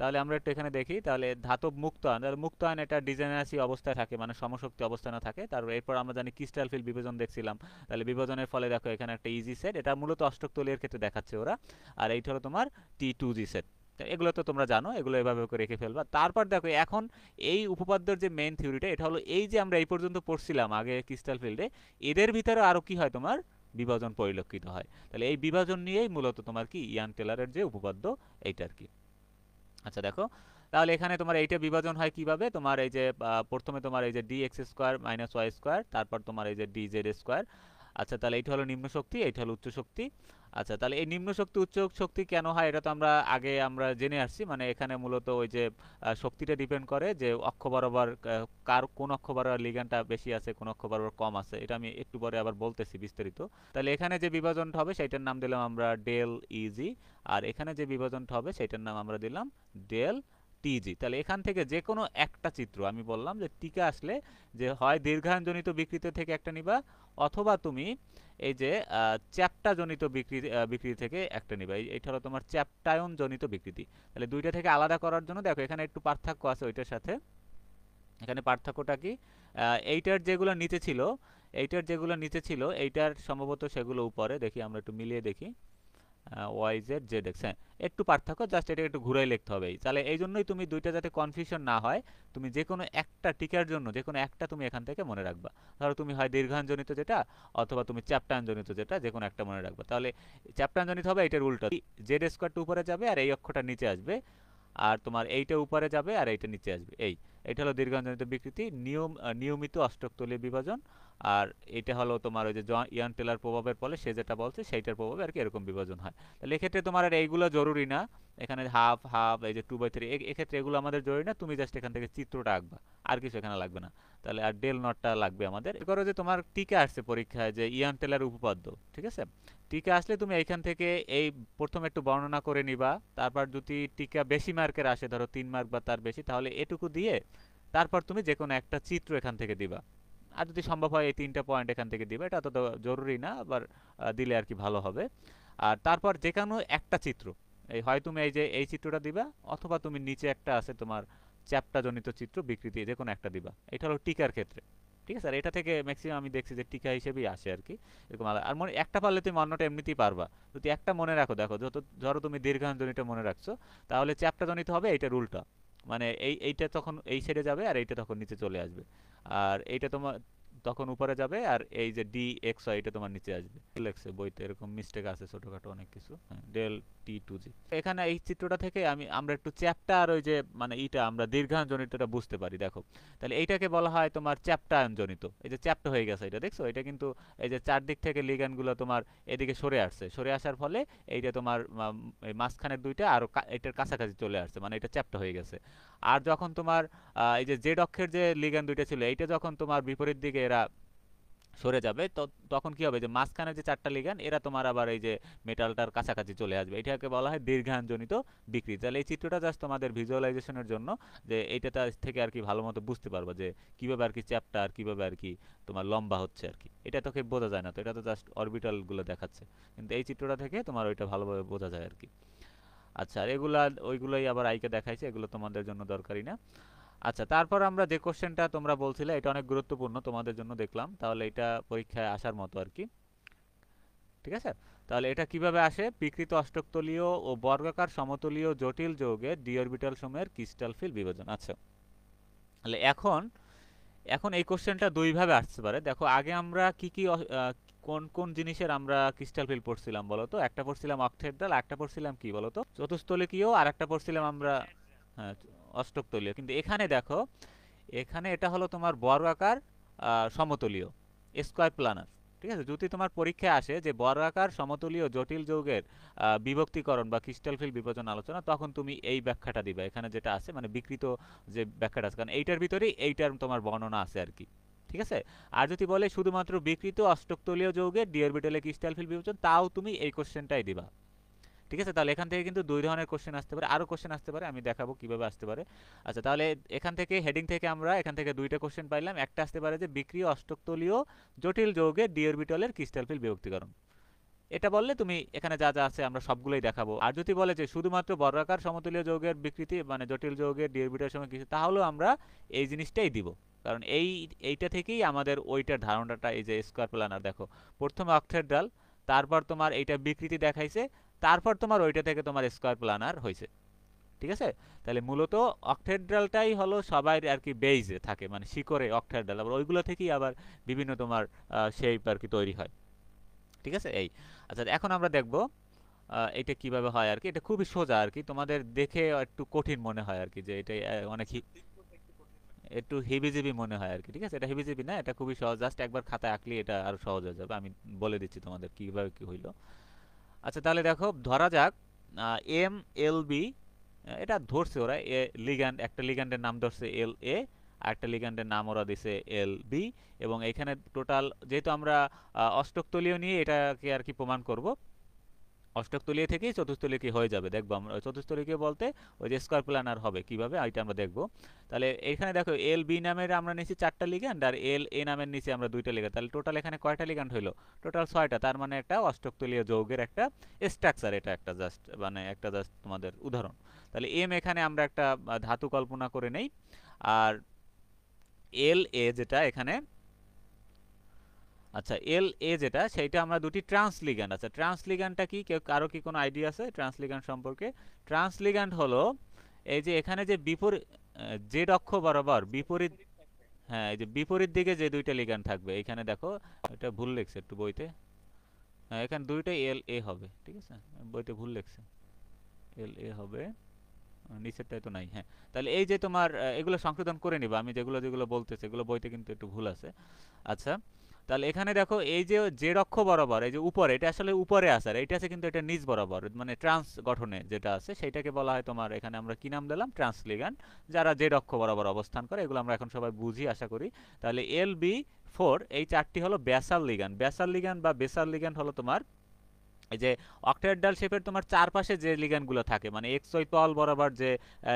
তাহলে আমরা একটু এখানে দেখি, তাহলে ধাতব মুক্ত আয়ন, তাহলে মুক্ত আয়ন এটা ডিজেনারেসি অবস্থায় থাকে, মানে সমশক্তি অবস্থানে থাকে। তারপর এরপর আমরা জানি ক্রিস্টাল ফিল্ড বিভাজন দেখছিলাম, তাহলে বিভাজনের ফলে দেখো এখানে একটা ইজি সেট, এটা মূলত অষ্টক তলীয়ের ক্ষেত্রে দেখাচ্ছে ওরা, আর এইটা হলো তোমার T2G সেট। এগুলো তো তোমরা জানো, এগুলো এভাবে করে রেখে ফেলবা। তারপর দেখো, এখন এই উপপাদ্যের যে মেইন থিওরিটা, এটা হলো এই যে আমরা এই পর্যন্ত পড়ছিলাম আগে ক্রিস্টাল ফিল্ডে, এদের ভিতরে আরো কি হয়, তোমার বিভাজন পরিলক্ষিত হয়। তাহলে এই বিভাজন নিয়েই মূলত তোমার কি ইয়ান টেলারের যে উপপাদ্য, এইটা আর কি। আচ্ছা, দেখো, তাহলে এখানে তোমার এইটা বিভাজন হয় কিভাবে, তোমার এই যে প্রথমে তোমার এই যে dx² - y², তারপর তোমার এই যে dz²। আচ্ছা, তাহলে এইটা হলো নিম্ন শক্তি, এইটা হলো উচ্চ শক্তি। আচ্ছা, তাহলে এই নিম্ন শক্তি উচ্চ শক্তি কেন হয়, এটা তো আমরা আগে জেনে আসছি, মানে এখানে মূলত ওই যে শক্তিটা ডিপেন্ড করে যে অক্ষ বরাবর কোন অক্ষ বরাবর লিগ্যান্ডটা বেশি আছে, কোন অক্ষ বরাবর কম আছে, এটা আমি একটু পরে আবার বলতেছি বিস্তারিত। তাহলে এখানে যে বিভাজনটা হবে সেটার নাম দিলাম আমরা ডেল ইজি, আর এখানে যে বিভাজনটা হবে সেটার নাম আমরা দিলাম ডেল টিজি। তাহলে এখান থেকে যে কোনো একটা চিত্র, আমি বললাম যে টিকা আসলে যে হয় দীর্ঘায়নজনিত বিকৃতি থেকে একটা নিবা, অথবা তুমি এই যে চ্যাপ্টাজনিত বিকৃতি থেকে একটা নিবা। এইটা হলো তোমার চ্যাপ্টায়ন জনিত বিকৃতি। তাহলে দুইটা থেকে আলাদা করার জন্য দেখো এখানে একটু পার্থক্য আছে ওইটার সাথে। এখানে পার্থক্যটা কি, এইটার যেগুলো নিচে ছিল, এইটার সম্ভবত সেগুলো উপরে, দেখি আমরা একটু মিলিয়ে দেখি। ওয়াই জেড জেড এক্স, হ্যাঁ একটু পার্থক্য, জাস্ট এটা একটু ঘুরাই লিখতে হবে। তাহলে এই জন্যই তুমি দুইটা যাতে কনফিউশন না হয়, তুমি যে কোনো একটা টিকার জন্য যে কোনো একটা তুমি এখান থেকে মনে রাখবা। ধরো তুমি হয় দীর্ঘায়নজনিত যেটা, অথবা তুমি চ্যাপ্টায়নজনিত যেটা, যে কোনো একটা মনে রাখবা। তাহলে চ্যাপ্টায়নজনিত হবে এটার উল্টো, জেড স্কোয়ারটা উপরে যাবে আর এই অক্ষরটা নিচে আসবে, আর তোমার এইটা উপরে যাবে আর এইটা নিচে আসবে। এইটা হলো দীর্ঘায়নজনিত বিকৃতি, নিয়মিত অষ্টক তলীয় বিভাজন। আর এটা হলো তোমার ওই যে ইয়ান টেলার প্রভাবের ফলে সে যেটা বলছে সেইটার প্রভাবে আর কি এরকম বিভাজন হয়। তাহলে এক্ষেত্রে তোমার আর এইগুলো জরুরি না, এখানে হাফ হাফ এই যে 2/3 এক্ষেত্রে এগুলো আমাদের জরুরি না, তুমি জাস্ট এখান থেকে চিত্রটা আঁকবা, আর কিছু এখানে লাগবে না। তাহলে আর ডেল নটটা লাগবে আমাদের। করো যে তোমার টিকা আসছে পরীক্ষায় যে ইয়ান টেলার উপপাদ্য, ঠিক আছে, টিকা আসলে তুমি এইখান থেকে এই প্রথমে একটু বর্ণনা করে নিবা, তারপর যদি টিকা বেশি মার্কের আসে, ধরো 3 মার্ক বা তার বেশি, তাহলে এটুকু দিয়ে তারপর তুমি যে কোনো একটা চিত্র এখান থেকে দিবা। আর যদি সম্ভব হয় এই 3টা পয়েন্ট এখান থেকে দিবা, এটা তো জরুরি না, আবার দিলে আর কি ভালো হবে। আর তারপর যে কোনো একটা চিত্র, এই হয় তুমি এই যে এই চিত্রটা দিবা, অথবা তুমি নিচে একটা আছে তোমার চ্যাপ্টা জনিত চিত্র বিকৃতি, যে কোনো একটা দিবা। এটা হলো টিকার ক্ষেত্রে, ঠিক আছে। আর এটা থেকে ম্যাক্সিমাম আমি দেখছি যে টিকা হিসেবেই আসে আর কি এরকম। আর মনে একটা পারলে তুমি অন্যটা এমনিতেই পারবা, যদি একটা মনে রাখো। দেখো যত, ধরো তুমি দীর্ঘায়নজনিত মনে রাখছো, তাহলে চ্যাপ্টা জনিত হবে এইটার উল্টা, মানে এইটা তখন এই সাইডে যাবে আর এইটা তখন নিচে চলে আসবে, আর এইটা তোমার তখন উপরে যাবে, আর এই যে ডি এক্স ওয়াই এটা তোমার নিচে আসবে। লেখছে বইতে এরকম মিস্টেক আছে ছোটখাটো অনেক কিছু, হ্যাঁ ডেল টি টু জি। এখানে এই চিত্রটা থেকে আমরা একটু চ্যাপ্টার ওই যে মানে এইটা আমরা দীর্ঘায়নজনিতটা বুঝতে পারি। দেখো তাহলে এইটাকে বলা হয় তোমার চ্যাপ্টায়নজনিত। এই যে চ্যাপ্টা হয়ে গেছে এটা, দেখছো এটা কিন্তু এই যে চারদিক থেকে লিগ্যান্ডগুলো তোমার এদিকে সরে আসছে, সরে আসার ফলে এইটা তোমার এই মাঝখানের দুইটা আর এটার কাছাকাছি চলে আসছে, মানে এটা চ্যাপ্টা হয়ে গেছে। আর যখন তোমার এই যে জেড অক্ষের যে লিগ্যান্ড দুইটা ছিল, এইটা যখন তোমার বিপরীত দিকে এরা সরে যাবে, তো তখন কি হবে যে মাঝখানে যে চারটা লিগ্যান্ড এরা তোমার আবার এই যে মেটালটার কাছাকাছি চলে আসবে, এটাকে বলা হয় দীর্ঘায়নজনিত বিকৃতি। তাহলে এই চিত্রটা জাস্ট তোমাদের ভিজুয়ালাইজেশনের জন্য, যে এইটা থেকে আর কি ভালো মতো বুঝতে পারবা যে কিভাবে আর কি চ্যাপ্টা আর কিভাবে আর কি তোমার লম্বা হচ্ছে আর কি। এটা তোকে বোঝা যায় না, তো এটা তো জাস্ট অরবিটাল গুলো দেখাচ্ছে, কিন্তু এই চিত্রটা থেকে তোমার ওইটা ভালোভাবে বোঝা যায় আর কি। আচ্ছা, আর এগুলা ওইগুলোই আবার আইকে দেখাইছে, এগুলো তোমাদের জন্য দরকারি না। আচ্ছা, তারপর আমরা যে কোশ্চেনটা তোমরা বলছিলে এটা অনেক গুরুত্বপূর্ণ তোমাদের জন্য দেখলাম, তাহলে এটা পরীক্ষায় আসার মতো আর কি, ঠিক আছে। তাহলে এটা কিভাবে আসে, বিকৃত অষ্টকতলীয় ও বর্গাকার সমতলীয় জটিল যৌগের ডি অরবিটাল সমূহের ক্রিস্টাল ফিল বিভাজন। আচ্ছা, তাহলে এখন এখন এই কোশ্চেনটা দুই ভাবে আসতে পারে। দেখো আগে আমরা কি কি কোন কোন জিনিসের আমরা ক্রিস্টাল ফিল পড়ছিলাম বলো তো? একটা পড়ছিলাম অক্টেড্রাল, একটা পড়ছিলাম কি বলো তো, চতুস্তলিকীয়, আর একটা পড়ছিলাম আমরা হ্যাঁ অষ্টকতলীয়। কিন্তু এখানে দেখো, এখানে এটা হলো তোমার বর্গাকার সমতলীয়, স্কয়ার প্লানার, ঠিক আছে। যদি তোমার পরীক্ষায় আসে যে বর্গাকার সমতলীয় জটিল যৌগের বিভক্তিকরণ বা ক্রিস্টাল ফিল বিভাজন আলোচনা, তখন তুমি এই ব্যাখ্যাটা দিবে এখানে যেটা আছে, মানে বিকৃত যে ব্যাখ্যাটা আছে, কারণ এইটার ভিতরেই এইটার তোমার বর্ণনা আছে আর কি, ঠিক আছে। আর যদি বলে শুধুমাত্র বিকৃত অষ্টকতলীয় যৌগের ডি অরবিটালে ক্রিস্টাল ফিল বিভাজন, তাও তুমি এই কোশ্চেনটাই দিবা, ঠিক আছে। তাহলে এখান থেকে কিন্তু দুই ধরনের কোশ্চেন আসতে পারে, আরো কোশ্চেন আসতে পারে, আমি দেখাবো কিভাবে আসতে পারে। আচ্ছা, তাহলে এখান থেকে হেডিং থেকে আমরা এখান থেকে দুইটা কোশ্চেন পাইলাম। একটা আসতে পারে যে বিক্রিয় অষ্টকতলীয় জটিল যৌগের ডি অরবিটালের ক্রিস্টাল ফিল বিভক্তিকরণ, এটা বললে তুমি এখানে যা যা আছে আমরা সবগুলোই দেখাবো। আর যদি বলে যে শুধুমাত্র বর্গাকার সমতলীয় যৌগের বিকৃতি মানে জটিল যৌগের ডি অরবিটালের সময় কিছু, তাহলেও আমরা এই জিনিসটাই দিব, কারণ এইটা থেকেই আমাদের ওইটার ধারণাটা, এই যে স্কয়ার প্লানার দেখো প্রথমে অক্টেড্রাল, তারপর তোমার এইটা বিকৃতি দেখাইছে, তারপর তোমার ওইটা থেকে তোমার স্কয়ার প্লানার হয়েছে, ঠিক আছে। তাহলে মূলত অক্টেড্রালটাই হলো সবাই আর কি বেইজে থাকে, মানে শিকড়ে অক্টেড্রাল, আবার ওইগুলো থেকেই আবার বিভিন্ন তোমার শেপ আর কি তৈরি হয়, ঠিক আছে। আচ্ছা, এখন আমরা দেখব এটা কিভাবে হয় আর কি। এটা খুবই সোজা আর কি, তোমাদের দেখে একটু কঠিন মনে হয় আর কি, যে এটা অনেক একটু হেবিজিবি মনে হয় আর কি, ঠিক আছে। এটা হেবিজিবি না, এটা খুবই সহজ, জাস্ট একবার খাতায় আঁকলে এটা আরো সহজ হয়ে যাবে। আমি বলে দিচ্ছি তোমাদের কিভাবে কি হইলো। আচ্ছা, তাহলে দেখো ধরা যাক এম এল বি, এটা ধরছে ওরা লিগ্যান্ড, একটা লিগ্যান্ডের নাম ধরছে এল এ, আর একটা লিগ্যান্ডের নাম ওরা দিছে এল বি, এবং এখানে টোটাল যেহেতু আমরা অষ্টকতলীয় নিয়ে এটাকে আর কি প্রমাণ করব, অষ্টকতলীয় থেকেই চতুস্তলীয় হয়ে যাবে, দেখবো আমরা চতুস্তলীয় বলতে ওই যে স্কয়ার প্ল্যানার হবে কিভাবে এটা আমরা দেখবো। তাহলে এখানে দেখো এল বি নামের আমরা নিচ্ছি 4টা লিগ্যান্ড আর এল এ নামের নিচে আমরা 2টা লিগ্যান্ড, তাহলে টোটাল এখানে কয়টা লিগ্যান্ড হইলো? টোটাল 6টা। তার মানে একটা অষ্টকতলীয় যৌগের একটা স্ট্রাকচার, এটা একটা জাস্ট মানে একটা জাস্ট তোমাদের উদাহরণ। তাহলে এম এখানে আমরা একটা ধাতু কল্পনা করে নেই, আর এল এ যেটা এখানে, আচ্ছা এল এ যেটা সেইটা আমরা দুটি ট্রান্সলিগ্যান্ড। আচ্ছা ট্রান্সলিগ্যান্ডটা কি, কেউ কারো কি কোনো আইডিয়া আছে ট্রান্সলিগ্যান্ড সম্পর্কে? ট্রান্সলিগ্যান্ড হলো এই যে এখানে যে বিপরীত জেড অক্ষ বরাবর বিপরীত, হ্যাঁ এই যে বিপরীত দিকে যে 2টা লিগ্যান্ড থাকবে, এখানে দেখো এটা ভুল লেখছে একটু বইতে, হ্যাঁ এখানে দুইটাই এল এ হবে, ঠিক আছে বইতে ভুল লেখছে, এল এ হবে, নিচেরটাই তো নাই। হ্যাঁ তাহলে এই যে তোমার এগুলো সংশোধন করে নিবা, আমি যেগুলো যেগুলো বলতেছি এগুলো বইতে কিন্তু একটু ভুল আছে। আচ্ছা তাহলে এখানে দেখো এই যে জেড অক্ষ বরাবর এই যে উপরে, এটা আসলে উপরে আছে, আর এটা আছে কিন্তু এটা নিচ বরাবর, মানে ট্রান্স গঠনে যেটা আছে সেইটাকে বলা হয় তোমার, এখানে আমরা কি নাম দিলাম? ট্রান্সলিগ্যান্ড, যারা জেড অক্ষ বরাবর অবস্থান করে, এগুলো আমরা এখন সবাই বুঝি আশা করি। তাহলে এল বি 4 এই 4টি হলো ব্যাসাল লিগ্যান্ড। ব্যাসাল লিগ্যান্ড বা বেসাল লিগ্যান্ড হলো তোমার এই যে অক্টাহেড্রাল শেপের তোমার চারপাশে যে লিগ্যান্ডগুলো থাকে, মানে এক্সই তল বরাবর যে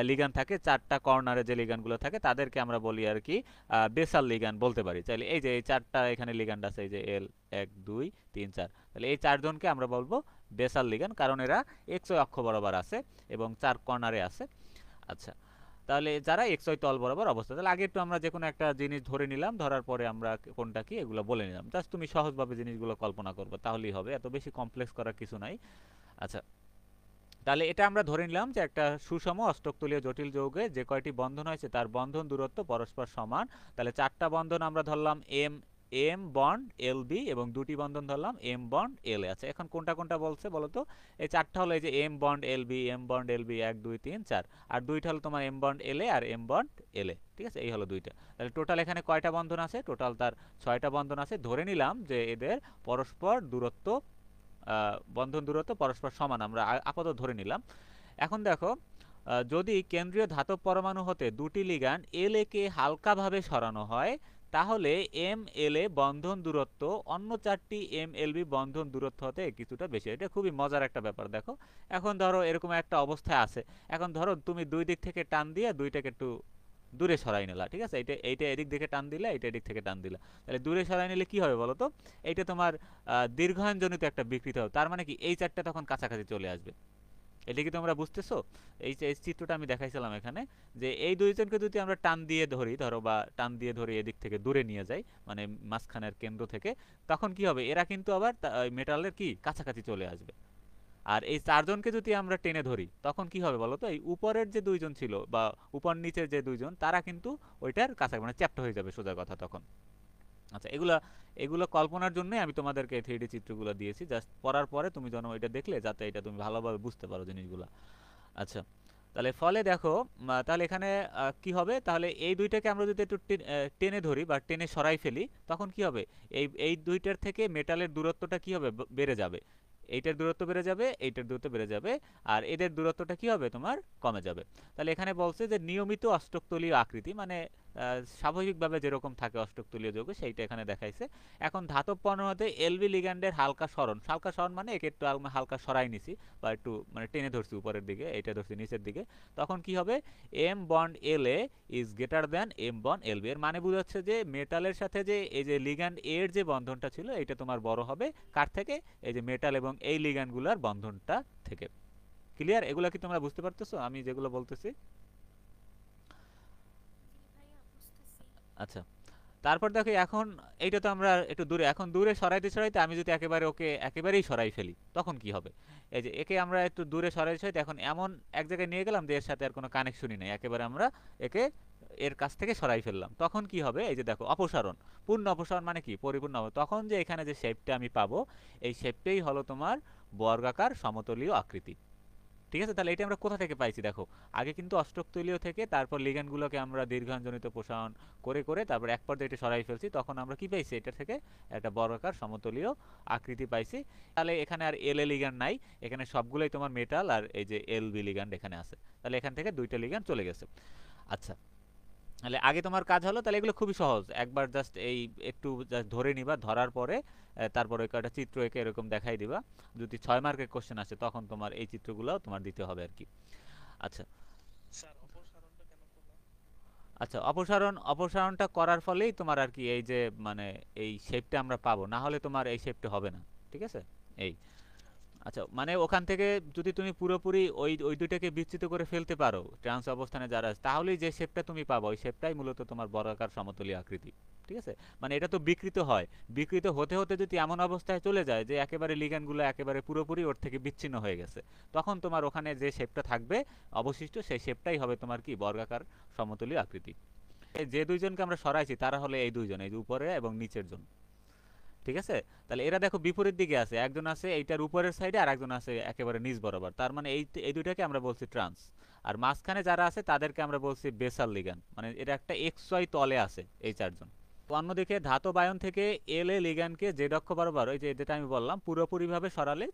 লিগ্যান্ড থাকে, 4টা কর্নারে যে লিগ্যান্ডগুলো থাকে তাদেরকে আমরা বলি আর কি বেসাল লিগ্যান্ড বলতে পারি। চাইলে এই যে এই 4টা এখানে লিগ্যান্ড আছে, এই যে এল 1 2 3 4, তাহলে এই 4জনকে আমরা বলবো বেসাল লিগ্যান্ড, কারণ এরা এক্সই অক্ষ বরাবর আছে এবং 4 কর্নারে আছে। আচ্ছা তাহলে যারা এক্সই তল বরাবর অবস্থা, তাহলে আগে একটু আমরা যে কোনো একটা জিনিস ধরে নিলাম, ধরার পরে আমরা কোনটা কি এগুলো বলে নিলাম, জাস্ট তুমি সহজভাবে জিনিসগুলো কল্পনা করবে তাহলেই হবে, এত বেশি কমপ্লেক্স করার কিছু নাই। আচ্ছা তাহলে এটা আমরা ধরে নিলাম যে একটা সুষম অষ্টকতলীয় জটিল যৌগে যে কয়টি বন্ধন হয়েছে তার বন্ধন দূরত্ব পরস্পর সমান। তাহলে 4টা বন্ধন আমরা ধরলাম M M bond L B এবং 2টি বন্ধন ধরলাম এম বন্ড এল এ। আচ্ছা এখন কোনটা কোনটা বলছে বলো তো? এই 4টা হলো এই যে M bond L B, M bond L B 1 2 3 4, আর 2টা হলো তোমার এম বন্ড এল এ আর এম বন্ড এল এ, ঠিক আছে এই হলো 2টা। তাহলে টোটাল এখানে কয়টা বন্ধন আছে? টোটাল তার 6টা বন্ধন আছে। ধরে নিলাম যে এদের পরস্পর দূরত্ব বন্ধন দূরত্ব পরস্পর সমান, আমরা আপাতত ধরে নিলাম। এখন দেখো যদি কেন্দ্রীয় ধাতব পরমাণু হতে 2টি লিগ্যান্ড এল এ কে হালকাভাবে সরানো হয়, তাহলে এম এল এ বন্ধন দূরত্ব অন্য 4টি এম এল বি বন্ধন দূরত্ব হতে কিছুটা বেশি। এটা খুবই মজার একটা ব্যাপার। দেখো এখন ধরো এরকম একটা অবস্থায় আছে, এখন ধরো তুমি দুই দিক থেকে টান দিয়ে দুইটাকে একটু দূরে সরাই নিলা, ঠিক আছে এইটা এইটা এদিক থেকে টান দিলা, এটা এদিক থেকে টান দিলা, তাহলে দূরে সরাই নিলে কি হবে বলো তো? এইটা তোমার দীর্ঘায়নজনিত একটা বিকৃতি হবে, তার মানে কি এই 4টা তখন কাছাকাছি চলে আসবে। এটা কি তোমরা বুঝতেছো? এই যে চিত্রটা আমি দেখাইছিলাম এখানে, যে এই দুইজনকে যদি আমরা টান দিয়ে ধরি, ধরো বা টান দিয়ে ধরে এদিক থেকে দূরে নিয়ে যাই, মানে মাঝখানের কেন্দ্র থেকে, তখন কি হবে? এরা কিন্তু আবার মেটালের কি কাছাকাছি চলে আসবে। আর এই 4জনকে যদি আমরা টেনে ধরি তখন কি হবে বলো তো? এই উপরের যে 2জন ছিল বা উপর নিচের যে 2জন, তারা কিন্তু ওইটার কাছাকাছি মানে চ্যাপ্টা হয়ে যাবে সোজা কথা তখন। আচ্ছা এগুলা এগুলো কল্পনার জন্যই আমি তোমাদেরকে 3D চিত্রগুলো দিয়েছি, জাস্ট পড়ার পরে তুমি যেন এটা দেখলে যাতে এটা তুমি ভালোভাবে বুঝতে পারো জিনিসগুলো। আচ্ছা তাহলে ফলে দেখো তাহলে এখানে কি হবে? তাহলে এই দুইটাকে আমরা যদি একটু টেনে ধরি বা টেনে সরাই ফেলি, তখন কি হবে? এই দুইটার থেকে মেটালের দূরত্বটা কি হবে? বেড়ে যাবে। এইটার দূরত্ব বেড়ে যাবে, এইটার দূরত্ব বেড়ে যাবে, আর এদের দূরত্বটা কি হবে? তোমার কমে যাবে। তাহলে এখানে বলছে যে নিয়মিত অষ্টকতলীয় আকৃতি, মানে স্বাভাবিকভাবে যেরকম থাকে অষ্টকতলীয় যৌগ সেইটা এখানে দেখাইছে। এখন ধাতব পরমাণুতে এলবি লিগ্যান্ডের হালকা সরণ, হালকা সরণ মানে একে একটু হালকা সরাই নিছি বা একটু মানে টেনে ধরছি উপরের দিকে, এটা ধরছি নিচের দিকে, তখন কি হবে? M bond L A is greater than M bond L B. এর মানে বোঝাচ্ছে যে মেটালের সাথে যে এই যে লিগ্যান্ড এর যে বন্ধনটা ছিল এটা তোমার বড় হবে কার থেকে? এই যে মেটাল এবং এই লিগ্যান্ডগুলোর বন্ধনটা থেকে। ক্লিয়ার? এগুলো কি তোমরা বুঝতে পারতেছো আমি যেগুলো বলতেছি? আচ্ছা তারপর দেখো এখন এইটা তো আমরা একটু দূরে, এখন দূরে সরাইতে সরাইতে আমি যদি একেবারে ওকে একেবারেই সরাই ফেলি তখন কি হবে? এই যে একে আমরা একটু দূরে সরাইতে সরাইতে এখন এমন এক জায়গায় নিয়ে গেলাম যে এর সাথে আর কোনো কানেকশনই নেই, একেবারে আমরা একে এর কাছ থেকে সরাই ফেললাম, তখন কি হবে? এই যে দেখো অপসারণ, পূর্ণ অপসারণ মানে কি? পরিপূর্ণ হবে। তখন যে এখানে যে শেপটা আমি পাবো এই শেপটাই হলো তোমার বর্গাকার সমতলীয় আকৃতি। ঠিক আছে? তাহলে এটা আমরা কোথা থেকে পাইছি দেখো, আগে কিন্তু অষ্টকতলীয় থেকে তারপর লিগ্যান্ডগুলোকে আমরা দীর্ঘায়নজনিত প্রসারণ করে করে তারপর এক পর্যায়ে এটা সরাই ফেলছি, তখন আমরা কি পাইছি? এটা থেকে একটা বর্গাকার সমতলীয় আকৃতি পাইছি। তাহলে এখানে আর এল এ লিগ্যান্ড নাই, এখানে সবগুলোই তোমার মেটাল আর এই যে এল বি লিগ্যান্ড এখানে আছে, তাহলে এখান থেকে 2টা লিগ্যান্ড চলে গেছে। আচ্ছা তাহলে আগে তোমার কাজ হলো, তাহলে এগুলো খুবই সহজ, একবার জাস্ট এই একটু জাস্ট ধরে নিবা, ধরার পরে তারপরে কয়েকটা চিত্র এঁকে এরকম দেখাই দিবা। যদি 6 মার্কের কোশ্চেন আসে তখন তোমার এই চিত্রগুলো তোমার দিতে হবে আর কি। আচ্ছা। আচ্ছা, অপসারণটা করার ফলেই তোমার আর কি এই যে মানে এই শেপটা আমরা পাবো, না হলে তোমার এই শেপটা হবে না। ঠিক আছে। এই আচ্ছা, মানে ওখান থেকে যদি তুমি পুরোপুরি ওই ওই দুইটাকে বিচ্যুত করে ফেলতে পারো ট্রান্স অবস্থানে যারা আছে, তাহলেই যে শেপটা তুমি পাবো ওই শেপটাই মূলত তোমার বর্গাকার সমতলীয় আকৃতি। ঠিক আছে। মানে এটা তো বিকৃত হয়, বিকৃত হতে হতে যদি এমন অবস্থায় চলে যায় যে একেবারে লিগ্যান্ডগুলো একেবারে পুরোপুরি ওর থেকে বিচ্ছিন্ন হয়ে গেছে, তখন তোমার ওখানে যে শেপটা থাকবে অবশিষ্ট, সেই শেপটাই হবে তোমার কি বর্গাকার সমতলীয় আকৃতি। এই যে দুইজনকে আমরা সরাইছি তারা হলো এই দুইজন, এই যে উপরে এবং নিচের জন। ঠিক আছে। তাহলে এরা দেখো বিপরীত দিকে আছে, একজন আছে এইটার উপরের সাইডে আর একজন আছে একেবারে নিচ বরাবর, তার মানে এই এই দুইটাকে আমরা বলছি ট্রান্স। আর মাঝখানে যারা আছে তাদেরকে আমরা বলছি বেসাল লিগান, মানে এটা একটা এক্স ওয়াই তলে আছে এই চারজন। অন্যদিকে ধাতব আয়ন থেকে এল এ লিগ্যান্ডকে জেড অক্ষ বরাবর, ওই যে যেটা আমি বললাম, পুরোপুরিভাবে সরালে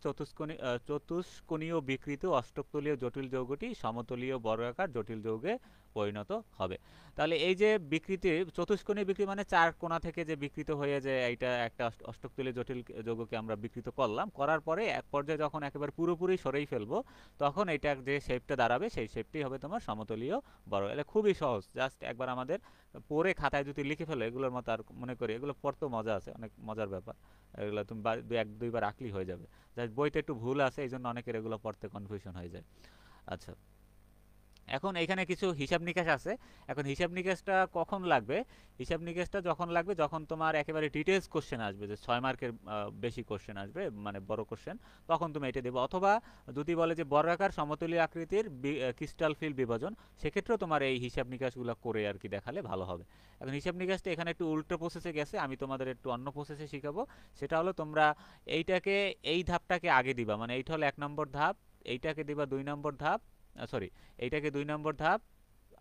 চতুষ্কোণীয় বিকৃত অষ্টকতলীয় জটিল যৌগটি সমতলীয় বর্গাকার জটিল যৌগে পরিণত হবে। তাহলে এই যে বিকৃতি, চতুষ্কোণী বিকৃতি মানে চার কোণা থেকে যে বিকৃত হয়ে যে এইটা একটা অষ্টকতলীয় জটিল যৌগকে আমরা বিকৃত করলাম, করার পরে এক পর্যায়ে যখন একেবারে পুরোপুরি সরেই ফেলবো, তখন এটা যে শেপটা দাঁড়াবে সেই শেপটি হবে তোমার সমতলীয় বর্গ। এটা খুবই সহজ, জাস্ট একবার আমাদের পড়ে খাতায় যদি লিখে ফেলো এগুলোর মতো, আর মনে করি এগুলো পড়তেও মজা আছে, অনেক মজার ব্যাপার। এগুলো তুমি এক দুইবার আঁকলেই হয়ে যাবে। জাস্ট বইতে একটু ভুল আছে, এই জন্য অনেকের এগুলো পড়তে কনফিউশন হয়ে যায়। আচ্ছা, এখন এখানে কিছু হিসাব নিকাশ আছে। এখন হিসাব নিকাশটা কখন লাগবে? হিসাব নিকাশটা যখন লাগবে যখন তোমার একেবারে ডিটেলস কোশ্চেন আসবে, যে 6 মার্কের বেশি কোশ্চেন আসবে, মানে বড় কোশ্চেন, তখন তুমি এটা দেবো। অথবা যদি বলে যে বর্গাকার সমতলীয় আকৃতির ক্রিস্টাল ফিল বিভাজন, সেক্ষেত্রেও তোমার এই হিসাব নিকাশগুলো করে আর কি দেখালে ভালো হবে। এখন হিসাব নিকাশটা এখানে একটু উল্টো প্রসেসে গেছে, আমি তোমাদের একটু অন্য প্রসেসে শিখাবো। সেটা হলো তোমরা এইটাকে, এই ধাপটাকে আগে দিবা, মানে এইটা হলো 1 নম্বর ধাপ, এইটাকে দিবা 2 নম্বর ধাপ, সরি, এইটাকে 2 নম্বর ধাপ,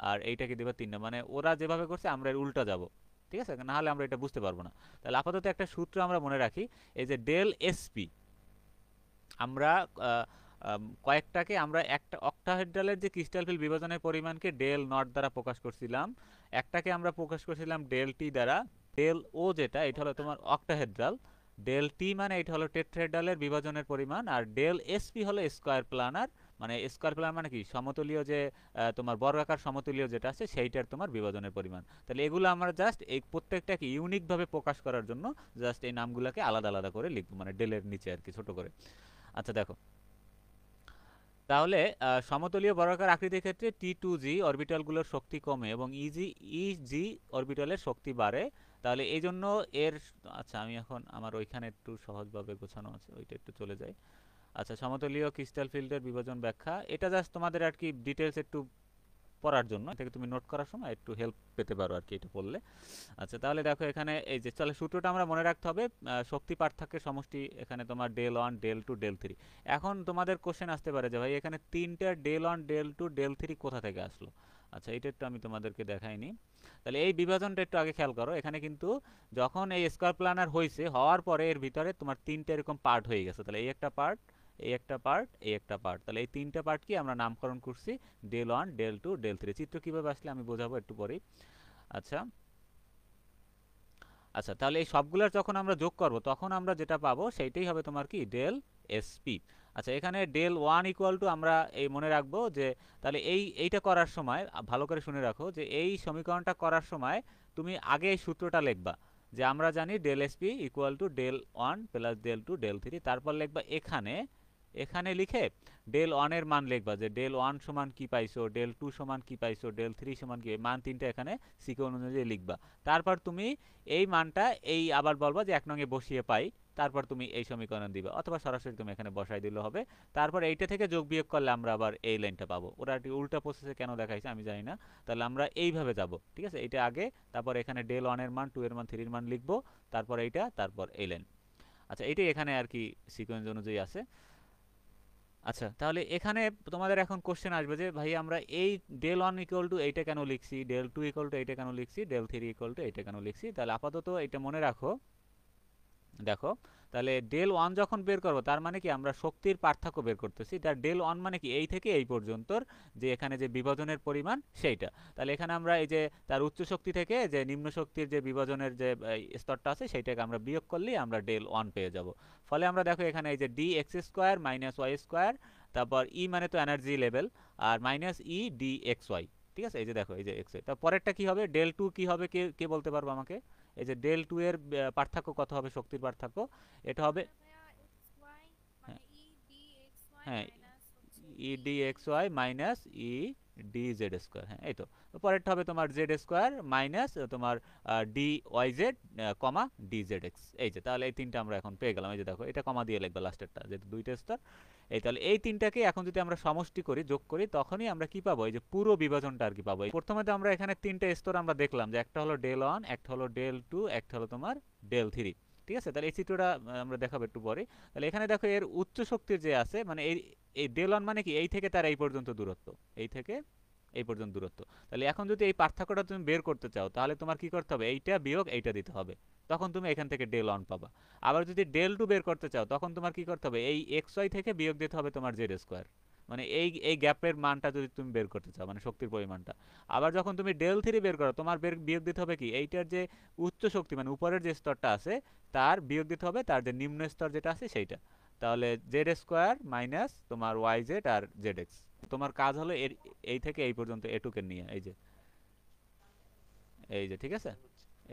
আর এইটাকে দিবা 3 নম্বর, মানে ওরা যেভাবে করছে আমরা এর উল্টা যাব। ঠিক আছে, না হলে আমরা এটা বুঝতে পারবো না। তাহলে আপাতত একটা সূত্র আমরা মনে রাখি, এই যে ডেল এসপি, আমরা কয়েকটাকে আমরা একটা অক্টাহেড্রালের যে ক্রিস্টাল ফিল বিভাজনের পরিমাণকে ডেল নট দ্বারা প্রকাশ করছিলাম, একটাকে আমরা প্রকাশ করছিলাম ডেল টি দ্বারা, ডেল ও যেটা এটা হলো তোমার অক্টাহেড্রাল, ডেল টি মানে এটা হলো টেট্রাহেড্রালের বিভাজনের পরিমাণ, আর ডেল এসপি হলো স্কয়ার প্লানার, মানে স্কয়ার প্লানার মানে কি সমতলীয় যে তোমার বর্গাকার সমতলীয় যেটা আছে সেইটার তোমার বিভাজনের পরিমাণ। তাহলে এগুলো আমরা জাস্ট এই প্রত্যেকটাকে ইউনিকভাবে প্রকাশ করার জন্য জাস্ট এই নামগুলোকে আলাদা আলাদা করে লিখবো, মানে ডেলের নিচে আর কি ছোট করে। আচ্ছা দেখো, তাহলে সমতলীয় বর্গাকার আকৃতির ক্ষেত্রে টি টু জি অরবিটালগুলোর শক্তি কমে এবং ইজি অরবিটালের শক্তি বাড়ে। তাহলে এই জন্য এর, আচ্ছা আমি এখন আমার ওইখানে একটু সহজভাবে গোছানো আছে, ওইটা একটু চলে যায়। আচ্ছা, সমতলীয় ক্রিস্টাল ফিল্ডের বিভাজন ব্যাখ্যা, এটা জাস্ট তোমাদের আর কি ডিটেলস একটু পড়ার জন্য, এটাকে তুমি নোট করার সময় একটু হেল্প পেতে পারো আর কি এটা পড়লে। আচ্ছা, তাহলে দেখো এখানে এই যে, তাহলে সূত্রটা আমরা মনে রাখতে হবে, শক্তি পার্থক্যের সমষ্টি এখানে তোমার del one del two del three. এখন তোমাদের কোশ্চেন আসতে পারে যে ভাই এখানে তিনটা del one del two del three কোথা থেকে আসলো। আচ্ছা, এটা একটু আমি তোমাদেরকে দেখাইনি। তাহলে এই বিভাজনটা একটু আগে খেয়াল করো, এখানে কিন্তু যখন এই স্কয়ার প্ল্যানার হয়েছে, হওয়ার পরে এর ভিতরে তোমার তিনটা এরকম পার্ট হয়ে গেছে। তাহলে এই একটা পার্ট, এই একটা পার্ট, এই একটা পার্ট, তাহলে এই তিনটা পার্ট কি আমরা নামকরণ করছি del one del two del three. চিত্র কীভাবে আসলে আমি বোঝাবো একটু পরেই। আচ্ছা, আচ্ছা, তাহলে এই সবগুলোর যখন আমরা যোগ করব তখন আমরা যেটা পাবো সেইটাই হবে তোমার কি ডেল এসপি। আচ্ছা, এখানে ডেল ওয়ান ইকুয়াল টু আমরা এই মনে রাখবো যে, তাহলে এইটা করার সময় ভালো করে শুনে রাখো যে এই সমীকরণটা করার সময় তুমি আগে এই সূত্রটা লিখবা, যে আমরা জানি del SP equal to del one plus del two del three, তারপর লিখবা এখানে, এখানে লিখে ডেল ওয়ানের মান লিখবা, যে ডেল ওয়ান সমান কি পাইছো, ডেল টু সমান কি পাইছো, ডেল থ্রি সমান কি, মান তিনটা এখানে সিকোয়েন্স অনুযায়ী লিখবা। তারপর তুমি এই মানটা এই আবার বলবা যে 1 নং-এ বসিয়ে পাই, তারপর তুমি এই সমীকরণ দিবা, অথবা সরাসরি তুমি এখানে বসাই দিলে হবে। তারপর এইটা থেকে যোগ বিয়োগ করলে আমরা আবার এই লাইনটা পাবো। ওরা একটি উল্টা প্রসেসে কেন দেখাইছে আমি জানি না। তাহলে আমরা এইভাবে যাব, ঠিক আছে, এইটা আগে, তারপর এখানে ডেল ওয়ানের মান, টু এর মান, থ্রির মান লিখবো, তারপর এইটা, তারপর এই লাইন। আচ্ছা, এইটাই এখানে আর কি সিকোয়েন্স অনুযায়ী আছে। আচ্ছা, তাহলে এখানে তোমাদের এখন কোশ্চেন আসবে যে ভাই আমরা এই ডেল ওয়ান ইকুয়াল টু এইটা কেন লিখছি, ডেল টু ইকুয়াল টু এইটা কেন লিখছি, ডেল থ্রি ইকুয়াল টু এইটা কেন লিখছি। তাহলে আপাতত এটা মনে রাখো। দেখো, তাহলে ডেল ওয়ান যখন বের করবো তার মানে কি আমরা শক্তির পার্থক্য বের করতেছি। তার ডেল ওয়ান মানে কি এই থেকে এই পর্যন্তর যে এখানে যে বিভাজনের পরিমাণ সেইটা। তাহলে এখানে আমরা এই যে তার উচ্চ শক্তি থেকে যে নিম্ন শক্তির যে বিভাজনের যে স্তরটা আছে সেইটাকে আমরা বিয়োগ করলেই আমরা ডেল ওয়ান পেয়ে যাব। ফলে আমরা দেখো এখানে এই যে D X square minus Y square, তারপর ই মানে তো এনার্জি লেভেল, আর minus E D X Y. ঠিক আছে, এই যে দেখো এই যে এক্স ওয়াই। তার পরেরটা কি হবে, ডেল টু কি হবে, কে কে বলতে পারবো আমাকে? এই যে ডেল টু এর পার্থক্য কত হবে, শক্তির পার্থক্য? এটা হবে, হ্যাঁ হ্যাঁ, E D X Y minus E D Z square. হ্যাঁ এই তো। পরেরটা হবে তোমার জেড স্কোয়ার মাইনাস তোমার D Y Z comma D Z X. এই যে তাহলে এই তিনটা আমরা এখন পেয়ে গেলাম। এই যে দেখো এটা কমা দিয়ে লিখবা লাস্টেরটা, যেহেতু দুইটা স্তর। এই তাহলে এই তিনটাকে এখন যদি আমরা সমষ্টি করি, যোগ করি, তখনই আমরা কি পাবো, এই যে পুরো বিভাজনটা আর কি পাবো। প্রথমে তো আমরা এখানে তিনটা স্তর আমরা দেখলাম, যে একটা হলো ডেল ওয়ান, একটা হলো ডেল টু, একটা হলো তোমার ডেল থ্রি। ঠিক আছে, তাহলে এই চিত্রটা আমরা দেখাবো একটু পরে। তাহলে এখানে দেখো এর উচ্চ শক্তির যে আছে, মানে এই এই ডেল ওয়ান মানে কি এই থেকে তার এই পর্যন্ত দূরত্ব, এই থেকে এই পর্যন্ত দূরত্ব। তাহলে এখন যদি এই পার্থক্যটা তুমি বের করতে চাও, তাহলে তোমার কি করতে হবে, এইটা বিয়োগ এইটা দিতে হবে, তখন তুমি এখান থেকে ডেল ওয়ান পাবা। আবার যদি ডেল টু বের করতে চাও, তখন তোমার কি করতে হবে, এই এক্স ওয়াই থেকে বিয়োগ দিতে হবে তোমার জেড স্কোয়ার। মানে এই এই গ্যাপের মানটা যদি তুমি বের করতে চাও, মানে শক্তির পরিমাণটা। আবার যখন তুমি ডেল থ্রি বের করো, তোমার বিয়োগ দিতে হবে কি, এইটার যে উচ্চ শক্তি মানে উপরের যে স্তরটা আছে তার বিয়োগ দিতে হবে তার যে নিম্ন স্তর যেটা আছে সেইটা। তাহলে জেড স্কোয়ার মাইনাস তোমার ওয়াই জেড আর জেড এক্স। তোমার কাজ হলো এর এই থেকে এই পর্যন্ত এটুকে নিয়ে, এই যে এই যে ঠিক আছে।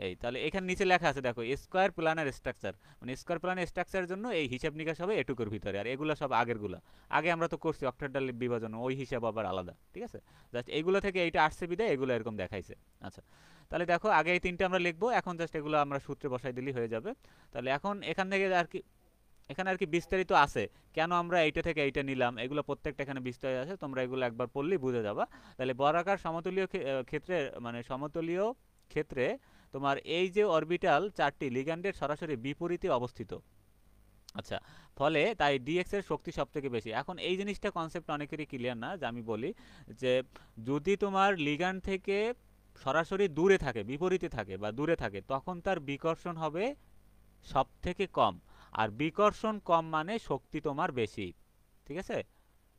এই তাহলে এখানে নিচে লেখা আছে দেখো, স্কোয়ার প্ল্যানার স্ট্রাকচার, মানে স্কোয়ার প্ল্যানার স্ট্রাকচারের জন্য এই হিসাব নিকাশ হবে এটুকুর ভিতরে। আর এগুলো সব আগেরগুলো, আগে আমরা তো করছি অক্টেডাল বিভাজন, ওই হিসাব আবার আলাদা। ঠিক আছে, জাস্ট এইগুলো থেকে এইটা আসছে বিদায় এগুলো এরকম দেখাইছে। আচ্ছা, তাহলে দেখো আগে এই তিনটে আমরা লিখবো, এখন জাস্ট এগুলো আমরা সূত্রে বসাই দিলেই হয়ে যাবে। তাহলে এখন এখান থেকে আর কি, এখানে আর কি বিস্তারিত আছে, কেন আমরা এইটা থেকে এইটা নিলাম, এগুলো প্রত্যেকটা এখানে বিস্তারিত আছে, তোমরা এগুলো একবার পড়লেই বুঝে যাবা। তাহলে বর্গাকার সমতলীয় ক্ষেত্রে, মানে সমতলীয় ক্ষেত্রে তোমার এই যে অরবিটাল চারটি লিগ্যান্ডের সরাসরি বিপরীতে অবস্থিত। আচ্ছা, ফলে তাই ডিএক্স এর শক্তি সব থেকে বেশি। এখন এই জিনিসটা কনসেপ্ট অনেকেরই ক্লিয়ার না, যে আমি বলি যে যদি তোমার লিগ্যান্ড থেকে সরাসরি দূরে থাকে, বিপরীতে থাকে বা দূরে থাকে, তখন তার বিকর্ষণ হবে সব থেকে কম। আর বিকর্ষণ কম মানে শক্তি তোমার বেশি। ঠিক আছে,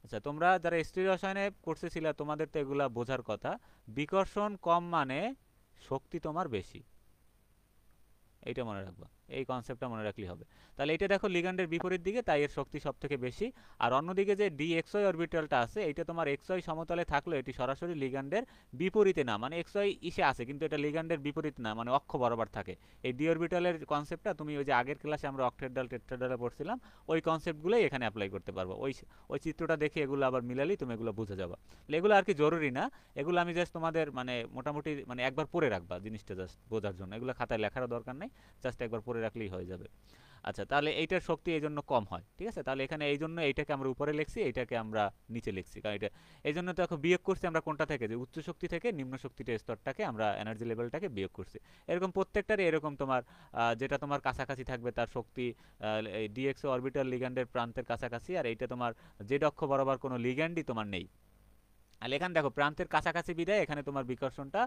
আচ্ছা তোমরা যারা স্টিরিও রসায়নে কোর্সে ছিলে তোমাদের তো এগুলা বোঝার কথা। বিকর্ষণ কম মানে শক্তি তোমার বেশি, এইটা মনে রাখবা, এই কনসেপ্টটা মনে রাখলেই হবে। তাহলে এটা দেখো লিগ্যান্ডের বিপরীত দিকে, তাই এর শক্তি সব থেকে বেশি। আর অন্যদিকে যে ডি এক্স ওয়াই অরবিটালটা আছে, এইটা তোমার এক্স ওয়াই সমতলে থাকলেও এটি সরাসরি লিগ্যান্ডের বিপরীতে না, মানে এক্স ওয়াই ইসে আছে কিন্তু এটা লিগ্যান্ডের বিপরীত না, মানে অক্ষ বরাবর থাকে। এই ডি অরবিটালের কনসেপ্টটা তুমি ওই যে আগের ক্লাসে আমরা অক্টেডাল টেট্রাডালে পড়ছিলাম, ওই কনসেপ্টগুলোই এখানে অ্যাপ্লাই করতে পারবো। ওই ওই চিত্রটা দেখে এগুলো আবার মিলালেই তুমি এগুলো বুঝে যাবা। এগুলো আর কি জরুরি না, এগুলো আমি জাস্ট তোমাদের মানে মোটামুটি মানে একবার পড়ে রাখবা জিনিসটা, জাস্ট বোঝার জন্য। এগুলো খাতায় লেখারও দরকার নেই, জাস্ট একবার পরে রাখলেই হয়ে যাবে। আচ্ছা, তাহলে এইটার শক্তি এই জন্য কম হয়। ঠিক আছে, তাহলে এখানে এই জন্য এইটাকে আমরা উপরে লিখছি, এইটাকে আমরা নিচে লিখছি, কারণ এটা এই জন্য তো এখন বিয়োগ করছি আমরা কোনটা থেকে, যে উচ্চ শক্তি থেকে নিম্ন শক্তির স্তরটাকে আমরা এনার্জি লেভেলটাকে বিয়োগ করছি। এরকম প্রত্যেকটারই এরকম তোমার যেটা তোমার কাছাকাছি থাকবে তার শক্তি এই ডিএক্স অরবিটাল লিগ্যান্ডের প্রান্তের কাছাকাছি, আর এইটা তোমার জেড অক্ষ বরাবর কোনো লিগ্যান্ডই তোমার নেই। আর এখানে দেখো প্রান্তের কাছাকাছি বিদায় এখানে তোমার বিকর্ষণটা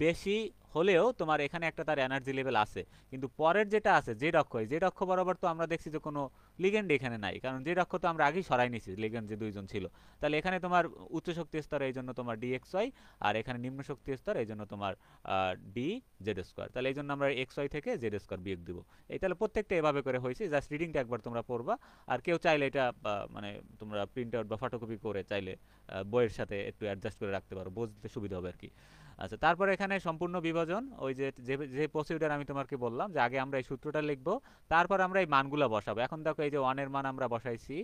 বেশি হলেও তোমার এখানে একটা তার এনার্জি লেভেল আছে। কিন্তু পরের যেটা আছে জেড অক্ষ, জেড অক্ষ বরাবর তো আমরা দেখছি যে কোনো লিগেন্ড এখানে নাই, কারণ জেড অক্ষ তো আমরা আগেই সরাই নিছি, লিগেন্ড যে দুইজন ছিল। তাহলে এখানে তোমার উচ্চ শক্তি স্তর, এই জন্য তোমার ডি এক্স ওয়াই, আর এখানে নিম্ন শক্তি স্তর, এই জন্য তোমার ডি জেড স্কোয়ার। তাহলে এই জন্য আমরা এক্স ওয়াই থেকে জেড স্কোয়ার বিয়োগ দিব। এই তাহলে প্রত্যেকটা এভাবে করে হয়েছে, জাস্ট রিডিংটা একবার তোমরা পড়বা। আর কেউ চাইলে এটা মানে তোমরা প্রিন্ট আউট বা ফটোকপি করে চাইলে বইয়ের সাথে একটু অ্যাডজাস্ট করে রাখতে পারো, বুঝতে সুবিধা হবে আর কি। আচ্ছা, তারপর এখানে সম্পূর্ণ বিভাজন, ওই যে যে প্রসিডিউর আমি তোমাকে বললাম, যে আগে আমরা এই সূত্রটা লিখব, তারপর আমরা এই মানগুলো বসাবো। এখন দেখো এই যে 1 এর মান আমরা বসাইছি,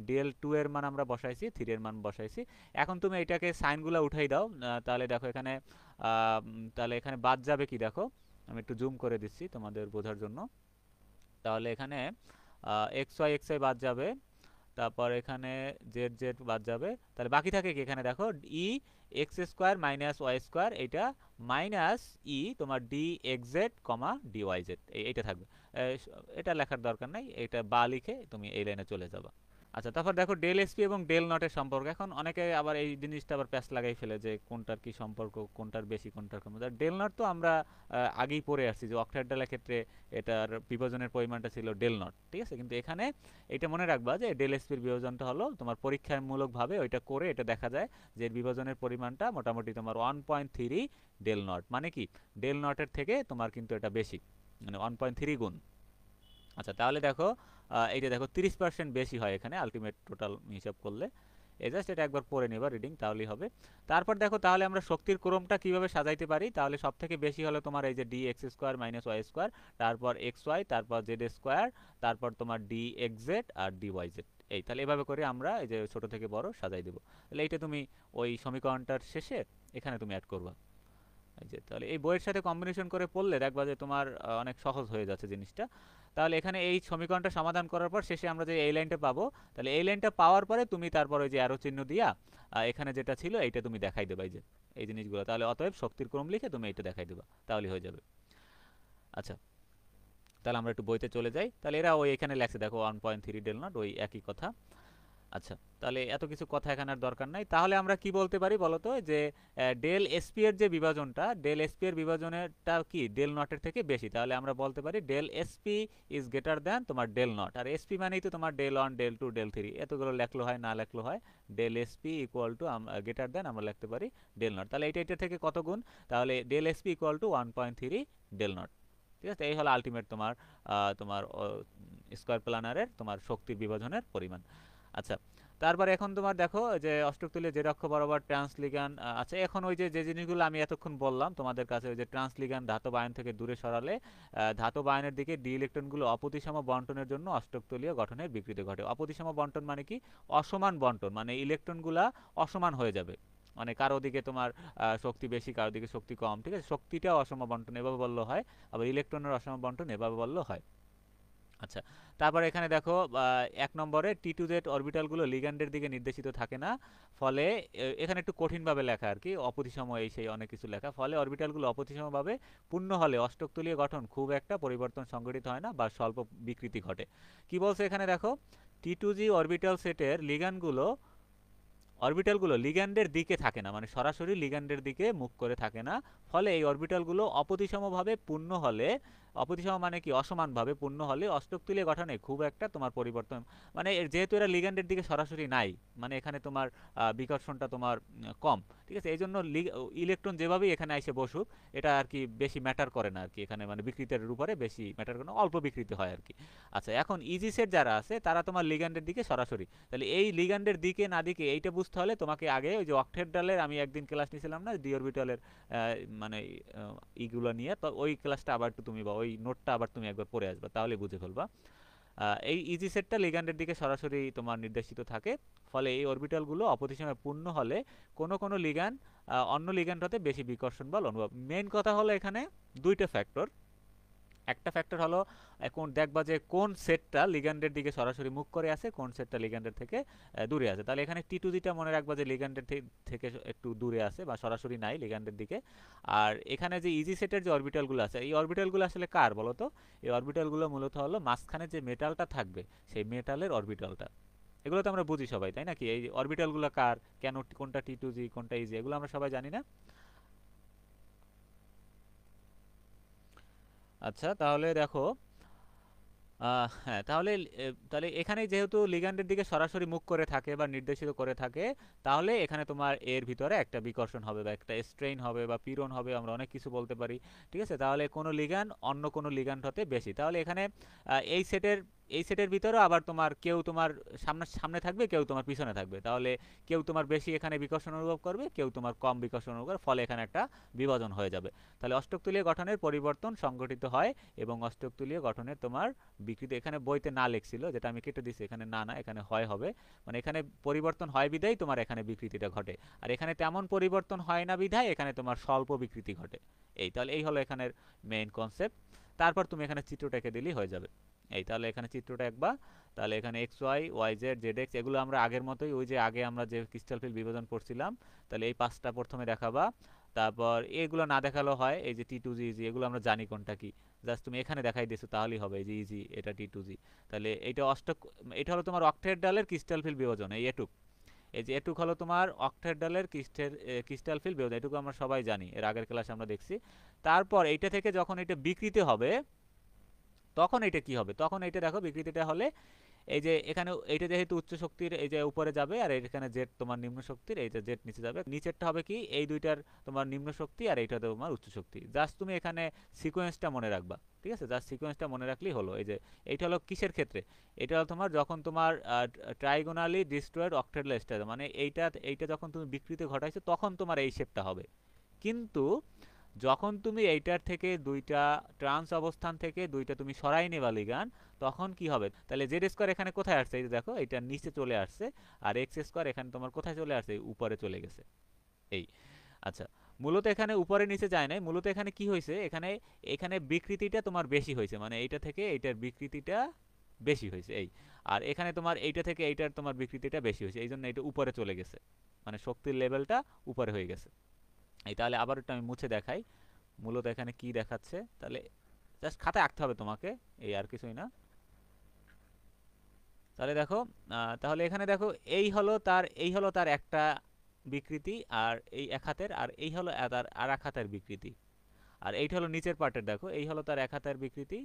ডিএল 2 এর মান আমরা বসাইছি, 3 এর মান বসাইছি। এখন তুমি এটাকে সাইনগুলো উঠাই দাও, তাহলে দেখো এখানে তাহলে এখানে বাদ যাবে কি, দেখো আমি একটু জুম করে দিচ্ছি তোমাদের বোঝার জন্য। তাহলে এখানে এক্স ওয়াই বাদ যাবে, তারপর এখানে জেড জেড বাদ যাবে, তাহলে বাকি থাকে কি, এখানে দেখো E X square minus Y square, এইটা মাইনাস ই তোমার D X Z comma D Y Z, এইটা থাকবে। এটা লেখার দরকার নাই, এটা বা লিখে তুমি এই লাইনে চলে যাবা। আচ্ছা, তারপর দেখো ডেল এসপি এবং ডেল নটের সম্পর্ক। এখন অনেকে আবার এই জিনিসটা আবার প্যাচ লাগাই ফেলে যে কোনটার কি সম্পর্ক, কোনটার বেশি কোনটার কম। ডেল নট তো আমরা আগেই পড়ে আসছি যে অক্টাহেড্রালের ক্ষেত্রে এটার বিভাজনের পরিমাণটা ছিল ডেল নট, ঠিক আছে। কিন্তু এখানে এটা মনে রাখবা যে ডেল এসপির বিভাজনটা হলো তোমার পরীক্ষামূলকভাবে ওইটা করে এটা দেখা যায় যে এর বিভাজনের পরিমাণটা মোটামুটি তোমার 1.3 ডেল নট, মানে কি ডেল নটের থেকে তোমার কিন্তু এটা বেশি, মানে 1.3 গুণ। আচ্ছা, তাহলে দেখো এইটা দেখো 30% বেশি হয় এখানে আলটিমেট টোটাল হিসাব করলে। এই জাস্ট এটা একবার পড়ে নেবা রিডিং, তাহলেই হবে। তারপর দেখো তাহলে আমরা শক্তির ক্রমটা কিভাবে সাজাইতে পারি। তাহলে সব থেকে বেশি হলো তোমার এই যে D X square minus Y square, তারপর এক্স ওয়াই, তারপর জেড স্কোয়ার, তারপর তোমার ডি এক্স জেড আর ডি ওয়াই জেড। এই তাহলে এভাবে করে আমরা এই যে ছোট থেকে বড় সাজাই দেবো। তাহলে এইটা তুমি ওই সমীকরণটার শেষে এখানে তুমি অ্যাড করবা। এই যে তাহলে এই বইয়ের সাথে কম্বিনেশন করে পড়লে দেখবা যে তোমার অনেক সহজ হয়ে যাচ্ছে জিনিসটা। তাহলে এখানে এই সমীকরণটা সমাধান করার পর শেষে আমরা যে এই লাইনটা পাবো, তাহলে এই লাইনটা পাওয়ার পরে তুমি তারপর ওই যে অ্যারো চিহ্ন দিয়া এখানে যেটা ছিল এইটা তুমি দেখাই দেবা, এই যে এই জিনিসগুলো। তাহলে অতএব শক্তির ক্রম লিখে তুমি এইটা দেখাই দেবা, তাহলে হয়ে যাবে। আচ্ছা, তাহলে আমরা একটু বইতে চলে যাই। তাহলে এরা ওই এখানে লেখছে দেখো 1.3 ডেল নট, ওই একই কথা। আচ্ছা, তাহলে এত কিছু কথা এখানে আর দরকার নাই। তাহলে আমরা কি বলতে পারি বলতো যে ডেল এসপি এর যে বিভাজনটা, ডেল এসপি এর বিভাজনেরটা কি ডেল নটের থেকে বেশি। তাহলে আমরা বলতে পারি del SP is greater than তোমার ডেল নট। আর এসপি মানেই তো তোমার del one, del two, del three, এতগুলো লেখলো হয় না লেখলো হয়। Del SP equal to greater than আমরা লিখতে পারি ডেল নট। তাহলে এটা থেকে কত গুণ, তাহলে del SP equal to 1.3 del naught, ঠিক আছে। এই হলো আলটিমেট তোমার তোমার স্কয়ার প্ল্যানারের তোমার শক্তির বিভাজনের পরিমাণ। আচ্ছা, তারপর এখন তোমার দেখো যে অষ্টক তুল্যে জেড অক্ষ বরাবর ট্রান্সলিগান আছে। এখন ওই যে জিনিসগুলো আমি এতক্ষণ বললাম তোমাদের কাছে, ওই যে ট্রান্সলিগান ধাতব আয়ন থেকে দূরে সরালে ধাতব আয়নের দিকে ডি ইলেকট্রনগুলো অপ্রতিসম বন্টনের জন্য অষ্টক তুলীয় গঠনের বিকৃতি ঘটে। অপ্রতিসম বন্টন মানে কি, অসমান বন্টন, মানে ইলেকট্রনগুলা অসমান হয়ে যাবে, মানে কারো দিকে তোমার শক্তি বেশি কারো দিকে শক্তি কম, ঠিক আছে। শক্তিটাও অসম বন্টন এভাবে বললেও হয়, আবার ইলেকট্রনের অসম বন্টন এভাবে বললেও হয়। আচ্ছা, তারপর এখানে দেখো 1 নম্বরে T2Z অরবিটালগুলো লিগ্যান্ডের দিকে নির্দেশিত থাকে না, ফলে এখানে একটু কঠিনভাবে লেখা আর কি, অপ্রতিসম এই সেই অনেক কিছু লেখা। ফলে অরবিটালগুলো অপ্রতিসমভাবে পূর্ণ হলে অষ্টকতলীয় গঠন খুব একটা পরিবর্তন সংঘটিত হয় না বা স্বল্প বিকৃতি ঘটে। কি বলছে এখানে দেখো, T2G অরবিটাল সেটের অরবিটালগুলো লিগ্যান্ডের দিকে থাকে না, মানে সরাসরি লিগ্যান্ডের দিকে মুখ করে থাকে না। ফলে এই অরবিটালগুলো অপ্রতিসমভাবে পূর্ণ হলে, অপ্রতিসম মানে কি অসমানভাবে পূর্ণ হলে অষ্টক তুলীয় গঠনে খুব একটা তোমার পরিবর্তন, মানে যেহেতু এরা লিগ্যান্ডের দিকে সরাসরি নাই, মানে এখানে তোমার বিকর্ষণটা তোমার কম, ঠিক আছে। এই জন্য ইলেকট্রন যেভাবেই এখানে এসে বসুক এটা আর কি বেশি ম্যাটার করে না আর কি, এখানে মানে বিকৃতির উপরে বেশি ম্যাটার করে না, অল্প বিকৃতি হয় আর কি। আচ্ছা, এখন ইজি সেট যারা আছে তারা তোমার লিগ্যান্ডের দিকে সরাসরি। তাহলে এই লিগ্যান্ডের দিকে না দিকে এইটা বুঝতে হলে তোমাকে আগে ওই যে অক্টেড্রালের আমি একদিন ক্লাস নিয়েছিলাম না ডি অরবিটালের মানে ইগুলো নিয়ে, তো ওই ক্লাসটা আবার একটু তুমি বা ওই নোটটা আবার তুমি একবার পড়ে আসবা, তাহলে বুঝে ফেলবা। এই ইজি সেটটা লিগ্যান্ডের দিকে সরাসরি তোমার নির্দেশিত থাকে, ফলে এই অরবিটালগুলো অপ্রতিসমে পূর্ণ হলে কোনো লিগ্যান্ড অন্য লিগ্যান্ড হতে বেশি বিকর্ষণ বল অনুভব। মেইন কথা হলো এখানে দুইটা ফ্যাক্টর। একটা ফ্যাক্টর হলো এখন দেখবা যে কোন সেটটা লিগ্যান্ডের দিকে সরাসরি মুখ করে আছে, কোন সেটটা লিগ্যান্ডের থেকে দূরে আছে। তাহলে এখানে T2G মনে রাখবা যে লিগ্যান্ডের থেকে একটু দূরে আছে বা সরাসরি নাই লিগ্যান্ডের দিকে। আর এখানে যে ইজি সেটের যে অরবিটালগুলো আছে, এই অরবিটালগুলো আসলে কার বলতো, এই অরবিটালগুলো মূলত হলো মাঝখানে যে মেটালটা থাকবে সেই মেটালের অরবিটালটা। এগুলো তো আমরা বুঝি সবাই, তাই নাকি? এই অরবিটালগুলো কার, কেন, কোনটা T2G কোনটা ইজি, এগুলো আমরা সবাই জানি না। আচ্ছা, তাহলে দেখো হ্যাঁ, তাহলে এখানে যেহেতু লিগ্যান্ডের দিকে সরাসরি মুখ করে থাকে বা নির্দেশিত করে থাকে, তাহলে এখানে তোমার এর ভিতরে একটা বিকর্ষণ হবে বা একটা স্ট্রেইন হবে বা পীড়ন হবে, আমরা অনেক কিছু বলতে পারি, ঠিক আছে। তাহলে কোনো লিগ্যান্ড অন্য কোনো লিগ্যান্ড হতে বেশি। তাহলে এখানে এই সেটের ভিতরে আবার তোমার কেউ তোমার সামনে থাকবে, কেউ তোমার পিছনে থাকবে। তাহলে কেউ তোমার বেশি এখানে বিকর্ষণ অনুভব করবে, কেউ তোমার কম বিকর্ষণ অনুভব করবে, ফলে এখানে একটা বিভাজন হয়ে যাবে। তাহলে অষ্টক তুলীয় গঠনের পরিবর্তন সংঘটিত হয় এবং অষ্টক তুলীয় গঠনের তোমার বিকৃতি, এখানে বইতে না লেখছিল যেটা আমি কেটে দিছি, এখানে না এখানে হয় হবে, মানে এখানে পরিবর্তন হয় বিধায় তোমার এখানে বিকৃতিটা ঘটে, আর এখানে তেমন পরিবর্তন হয় না বিধায় এখানে তোমার স্বল্প বিকৃতি ঘটে। তাহলে এই হলো এখানের মেইন কনসেপ্ট। তারপর তুমি এখানে চিত্রটা এঁকে দিলেই হয়ে যাবে। তাহলে এখানে চিত্রটা একবা, তাহলে এখানে x y, y z, z x, এগুলো আমরা আগের মতোই ওই যে আগে আমরা যে ক্রিস্টাল ফিল্ড বিভাজন পড়ছিলাম, তাহলে এই পাঁচটা প্রথমে দেখাবা। তারপর এগুলো না দেখালেও হয়, এই যে T2G ইজি এগুলো আমরা জানি কোনটা কি, জাস্ট তুমি এখানে দেখাই দিয়েছো তাহলেই হবে, এই যে ইজি এটা T2G। তাহলে এইটা এটা হলো তোমার অক্টেডালের ক্রিস্টাল ফিল বিভাজন, এই এটুক, এই যে এটুক হলো তোমার অক্টেডালের ক্রিস্টাল ফিল বিভাজন, এটুকু আমরা সবাই জানি, এর আগের ক্লাসে আমরা দেখছি। তারপর এইটা থেকে যখন এটা বিকৃতি হবে তখন এটা কি হবে, তখন এইটা দেখো বিকৃতিটা হলে এই যে এখানে এইটা যেহেতু উচ্চ শক্তির এই যে উপরে যাবে, আর এখানে জেড তোমার নিম্ন শক্তির, এই যে জেড নিচে যাবে, নিচেরটা হবে কি এই দুইটার তোমার নিম্ন শক্তি, আর এইটা তোমার উচ্চ শক্তি। জাস্ট তুমি এখানে সিকোয়েন্সটা মনে রাখবা, ঠিক আছে, জাস্ট সিকোয়েন্সটা মনে রাখলেই হলো। এই যে এইটা হলো কিসের ক্ষেত্রে, এটা হলো তোমার যখন তোমার ট্রাইগোনালি ডিস্ট্রয়েড অক্টেডাল স্টার, মানে এইটা যখন তুমি বিকৃতি ঘটাইছো তখন তোমার এই শেপটা হবে। কিন্তু যখন তুমি এইটার থেকে দুইটা ট্রান্স অবস্থান থেকে দুইটা তুমি সরাই নেবা লিগান, তখন কি হবে, তাহলে জেড স্কোয়ার এখানে কোথায় আসছে, এই যে দেখো এটা নিচে চলে আসছে, আর এক্স স্কোয়ার এখানে তোমার কোথায় চলে আসছে, উপরে চলে গেছে। এই আচ্ছা, মূলত এখানে উপরে নিচে যায় নাই, মূলত এখানে কি হয়েছে, এখানে এখানে বিকৃতিটা তোমার বেশি হয়েছে, মানে এইটা থেকে এইটার বিকৃতিটা বেশি হয়েছে এই, আর এখানে তোমার এইটা থেকে এইটার তোমার বিকৃতিটা বেশি হয়েছে, এই জন্য এটা উপরে চলে গেছে, মানে শক্তির লেভেলটা উপরে হয়ে গেছে। এই তাহলে আবার একটু আমি মুছে দেখাই মূলত এখানে কি দেখাচ্ছে, তাহলে জাস্ট খাতায় আঁকতে হবে তোমাকে, এই আর কিছুই না। তাহলে দেখো তাহলে এখানে দেখো এই হলো তার একটা বিকৃতি, আর এই এক হাতের, আর এই হলো তার আর এক হাতের বিকৃতি, আর এইটা হলো নিচের পার্টের, দেখো এই হলো তার এক হাতের বিকৃতি,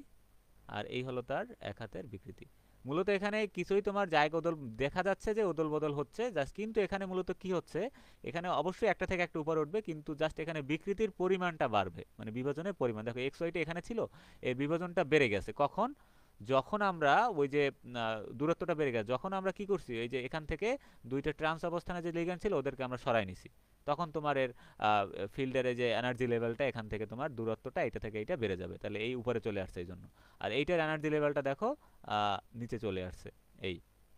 আর এই হলো তার এক হাতের বিকৃতি। মূলত এখানে কিছুই তোমার জায়গা ওদল দেখা যাচ্ছে যে ওদল বদল হচ্ছে জাস্ট, কিন্তু এখানে মূলত কি হচ্ছে, এখানে অবশ্যই একটা থেকে একটা উপরে উঠবে, কিন্তু জাস্ট এখানে বিকৃতির পরিমাণটা বাড়বে, মানে বিভাজনের পরিমাণ, দেখো এক্স ওয়াইটা এখানে ছিল, এর বিভাজনটা বেড়ে গেছে কখন, যখন আমরা ওই যে দূরত্বটা বেড়ে গেছে, যখন আমরা কি করছি, এই যে এখান থেকে দুইটা ট্রান্স অবস্থানে যে লিগ্যান্ড ছিল ওদেরকে আমরা সরাই নিছি, তখন তোমার এর ফিল্ডের যে এনার্জি লেভেলটা এখান থেকে তোমার দূরত্বটা এটা থেকে এটা বেড়ে যাবে, তাহলে এই উপরে চলে আসছে এই জন্য। আর এইটার এনার্জি লেভেলটা দেখো নিচে চলে আসছে, এই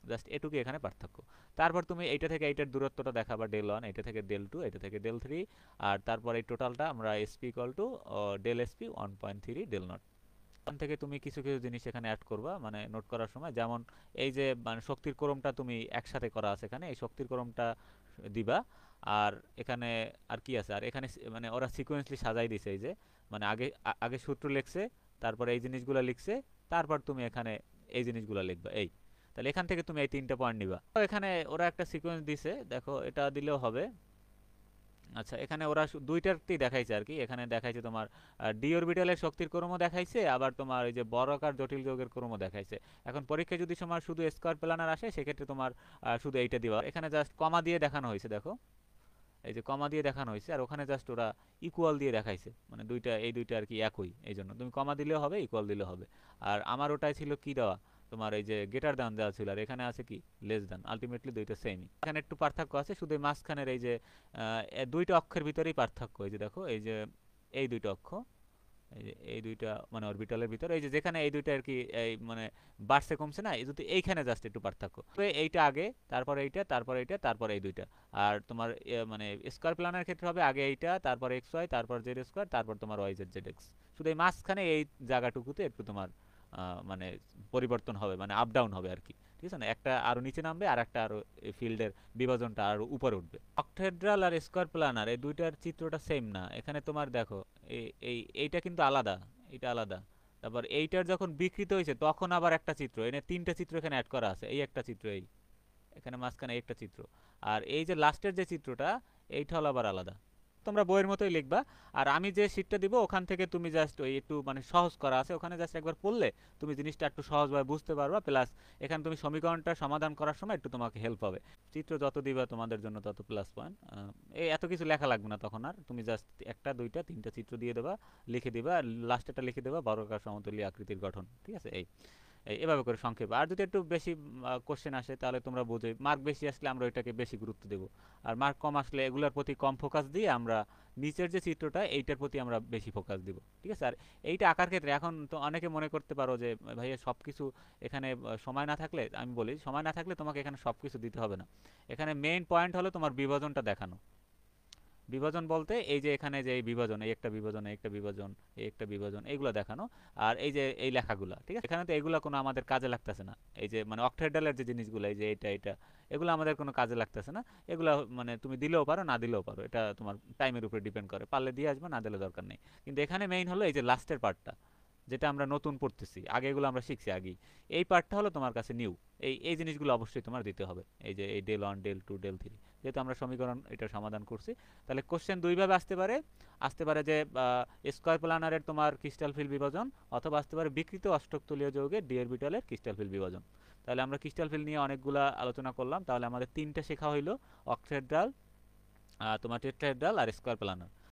জাস্ট এটুকু এখানে পার্থক্য। তারপর তুমি এইটা থেকে এইটার দূরত্বটা দেখাবা del 1, এটা থেকে del 2, এটা থেকে del 3, আর তারপর এই টোটালটা আমরা sp equal to del sp 1.3 del 0। ওখান থেকে তুমি কিছু কিছু জিনিস এখানে অ্যাড করবা, মানে নোট করার সময়, যেমন এই যে মানে শক্তির ক্রমটা তুমি একসাথে করা আছে এখানে, এই শক্তির ক্রমটা দিবা। আর এখানে আর কি আছে, আর এখানে মানে ওরা সিকোয়েন্সলি সাজাই দিছে, এই যে মানে আগে আগে সূত্র লিখছে, তারপর এই জিনিসগুলো লিখছে, তারপর তুমি এখানে এই জিনিসগুলো লিখবা, এই তাহলে এখান থেকে তুমি এই তিনটা পয়েন্ট নিবা। তো এখানে ওরা একটা সিকোয়েন্স দিছে, দেখো এটা দিলেও হবে। আচ্ছা, এখানে ওরা দুইটারতেই দেখাইছে আর কি, এখানে দেখাইছে তোমার ডি অরবিটালের শক্তির ক্রমও দেখাইছে, আবার তোমার এই যে বর্গাকার জটিল যৌগের ক্রমও দেখাইছে। এখন পরীক্ষায় যদি তোমার শুধু স্কয়ার প্ল্যানার আসে সেক্ষেত্রে তোমার শুধু এইটা দিবা, এখানে জাস্ট কমা দিয়ে দেখানো হয়েছে, দেখো এই যে কমা দিয়ে দেখানো হয়েছে, আর ওখানে জাস্ট ওরা ইকুয়াল দিয়ে দেখাইছে, মানে দুইটা এই দুইটা আর কি একই, এই জন্য তুমি কমা দিলেও হবে ইকুয়াল দিলেও হবে। আর আমার ওটাই ছিল কি দেওয়া, তোমার এই যে গ্রেটার দ্যান দেওয়া ছিল, আর এখানে আছে কি লেস দ্যান, আলটিমেটলি দুইটা সেমই। এখানে একটু পার্থক্য আছে, শুধু মাঝখানের এই যে দুইটা অক্ষের ভিতরেই পার্থক্য, এই যে দেখো এই যে এই দুইটা অক্ষ, এই যে এই দুইটা মানে অরবিটালের ভিতরে, এই যে যেখানে এই দুইটা আর কি এই মানে বাড়ছে কমছে না, এই যদি এইখানে জাস্ট একটু পার্থক্য, তো এইটা আগে, তারপর এইটা, তারপর এইটা, তারপর এই দুইটা। আর তোমার মানে স্কয়ার প্ল্যানের ক্ষেত্রে হবে আগে এইটা, তারপর এক্স ওয়াই, তারপর জেড স্কয়ার, তারপর তোমার ওয়াই জেড জেড এক্স। শুধু এই মাঝখানে এই জায়গাটুকুতে একটু তোমার মানে পরিবর্তন হবে, মানে আপ ডাউন হবে আর কি, ঠিক আছে না, একটা আরো নিচে নামবে আর একটা আরো ফিল্ডের বিভাজনটা আরো উপরে উঠবে। অক্টেড্রাল আর স্কয়ার প্ল্যানার এই দুইটার চিত্রটা সেম না, এখানে তোমার দেখো এইটা কিন্তু আলাদা, এটা আলাদা। তারপর এইটার যখন বিকৃত হয়েছে তখন আবার একটা চিত্র, এনে তিনটা চিত্র এখানে অ্যাড করা আছে, এই একটা চিত্র, এই এখানে মাঝখানে একটা চিত্র, আর এই যে লাস্টের যে চিত্রটা এইটা হলো আবার আলাদা। তোমরা বইয়ের মতোই লিখবা, আর আমি যে শীটটা দিব ওখান থেকে তুমি জাস্ট ওই একটু মানে সহজ করা আছে, ওখানে জাস্ট একবার পড়লে তুমি জিনিসটা একটু সহজভাবে বুঝতে পারবা, প্লাস এখানে তুমি সমীকরণটা সমাধান করার সময় একটু তোমাকে হেল্প হবে। চিত্র যত দিবা তোমাদের জন্য তত প্লাস পয়েন্ট। এই এত কিছু লেখা লাগবে না তখন, আর তুমি জাস্ট একটা দুইটা তিনটা চিত্র দিয়ে দেবা, লিখে দিবা, আর লাস্টেটা লিখে দেবা বর্গাকার সমতলীয় আকৃতির গঠন, ঠিক আছে। এভাবে করে সংক্ষেপে। আর যদি একটু বেশি কোশ্চেন আসে তাহলে তোমরা বুঝো, মার্ক বেশি আসলে আমরা ওইটাকে বেশি গুরুত্ব দেবো, আর মার্ক কম আসলে এগুলোর প্রতি কম ফোকাস দিয়ে আমরা নিচের যে চিত্রটা এইটার প্রতি আমরা বেশি ফোকাস দিব, ঠিক আছে। আর এইটা আঁকার ক্ষেত্রে এখন তো অনেকে মনে করতে পারো যে ভাইয়া সব কিছু এখানে সময় না থাকলে, আমি বলি সময় না থাকলে তোমাকে এখানে সব কিছু দিতে হবে না, এখানে মেইন পয়েন্ট হলো তোমার বিভাজনটা দেখানো, বিভাজন বলতে এই যে এখানে যে এই বিভাজন, এই একটা বিভাজন, এই একটা বিভাজন, এই একটা বিভাজন, এইগুলো দেখানো। আর এই যে এই লেখাগুলা, ঠিক আছে, এখানে তো এগুলা কোনো আমাদের কাজে লাগতেছে না। এই যে মানে অক্টেডালের যে জিনিসগুলো, এই যে এটা এগুলো আমাদের কোনো কাজে লাগতেছে না। এগুলা মানে তুমি দিলেও পারো, না দিলেও পারো, এটা তোমার টাইমের উপরে ডিপেন্ড করে, পারলে দিয়ে আসবে, না দিলে দরকার নেই। কিন্তু এখানে মেইন হলো এই যে লাস্টের পার্টটা, যেটা আমরা নতুন পড়তেছি, আগে এগুলো আমরা শিখছি আগেই। এই পার্টটা হলো তোমার কাছে নিউ। এই জিনিসগুলো অবশ্যই তোমার দিতে হবে, এই যে এই ডেল 1 ডেল 2 ডেল 3, যেহেতু আমরা সমীকরণ এটা সমাধান করছি। তাহলে কোশ্চেন দুইভাবে আসতে পারে যে স্কয়ার প্ল্যানারের তোমার ক্রিস্টাল ফিল বিভাজন, অথবা আসতে পারে বিকৃত অষ্টক তলীয় যৌগের ডি অরবিটালের ক্রিস্টাল ফিল বিভাজন। তাহলে আমরা ক্রিস্টাল ফিল নিয়ে অনেকগুলা আলোচনা করলাম। তাহলে আমাদের তিনটা শেখা হইলো, অক্টেড্রাল, তোমার টেট্রাহেড্রাল আর স্কয়ার প্ল্যানার।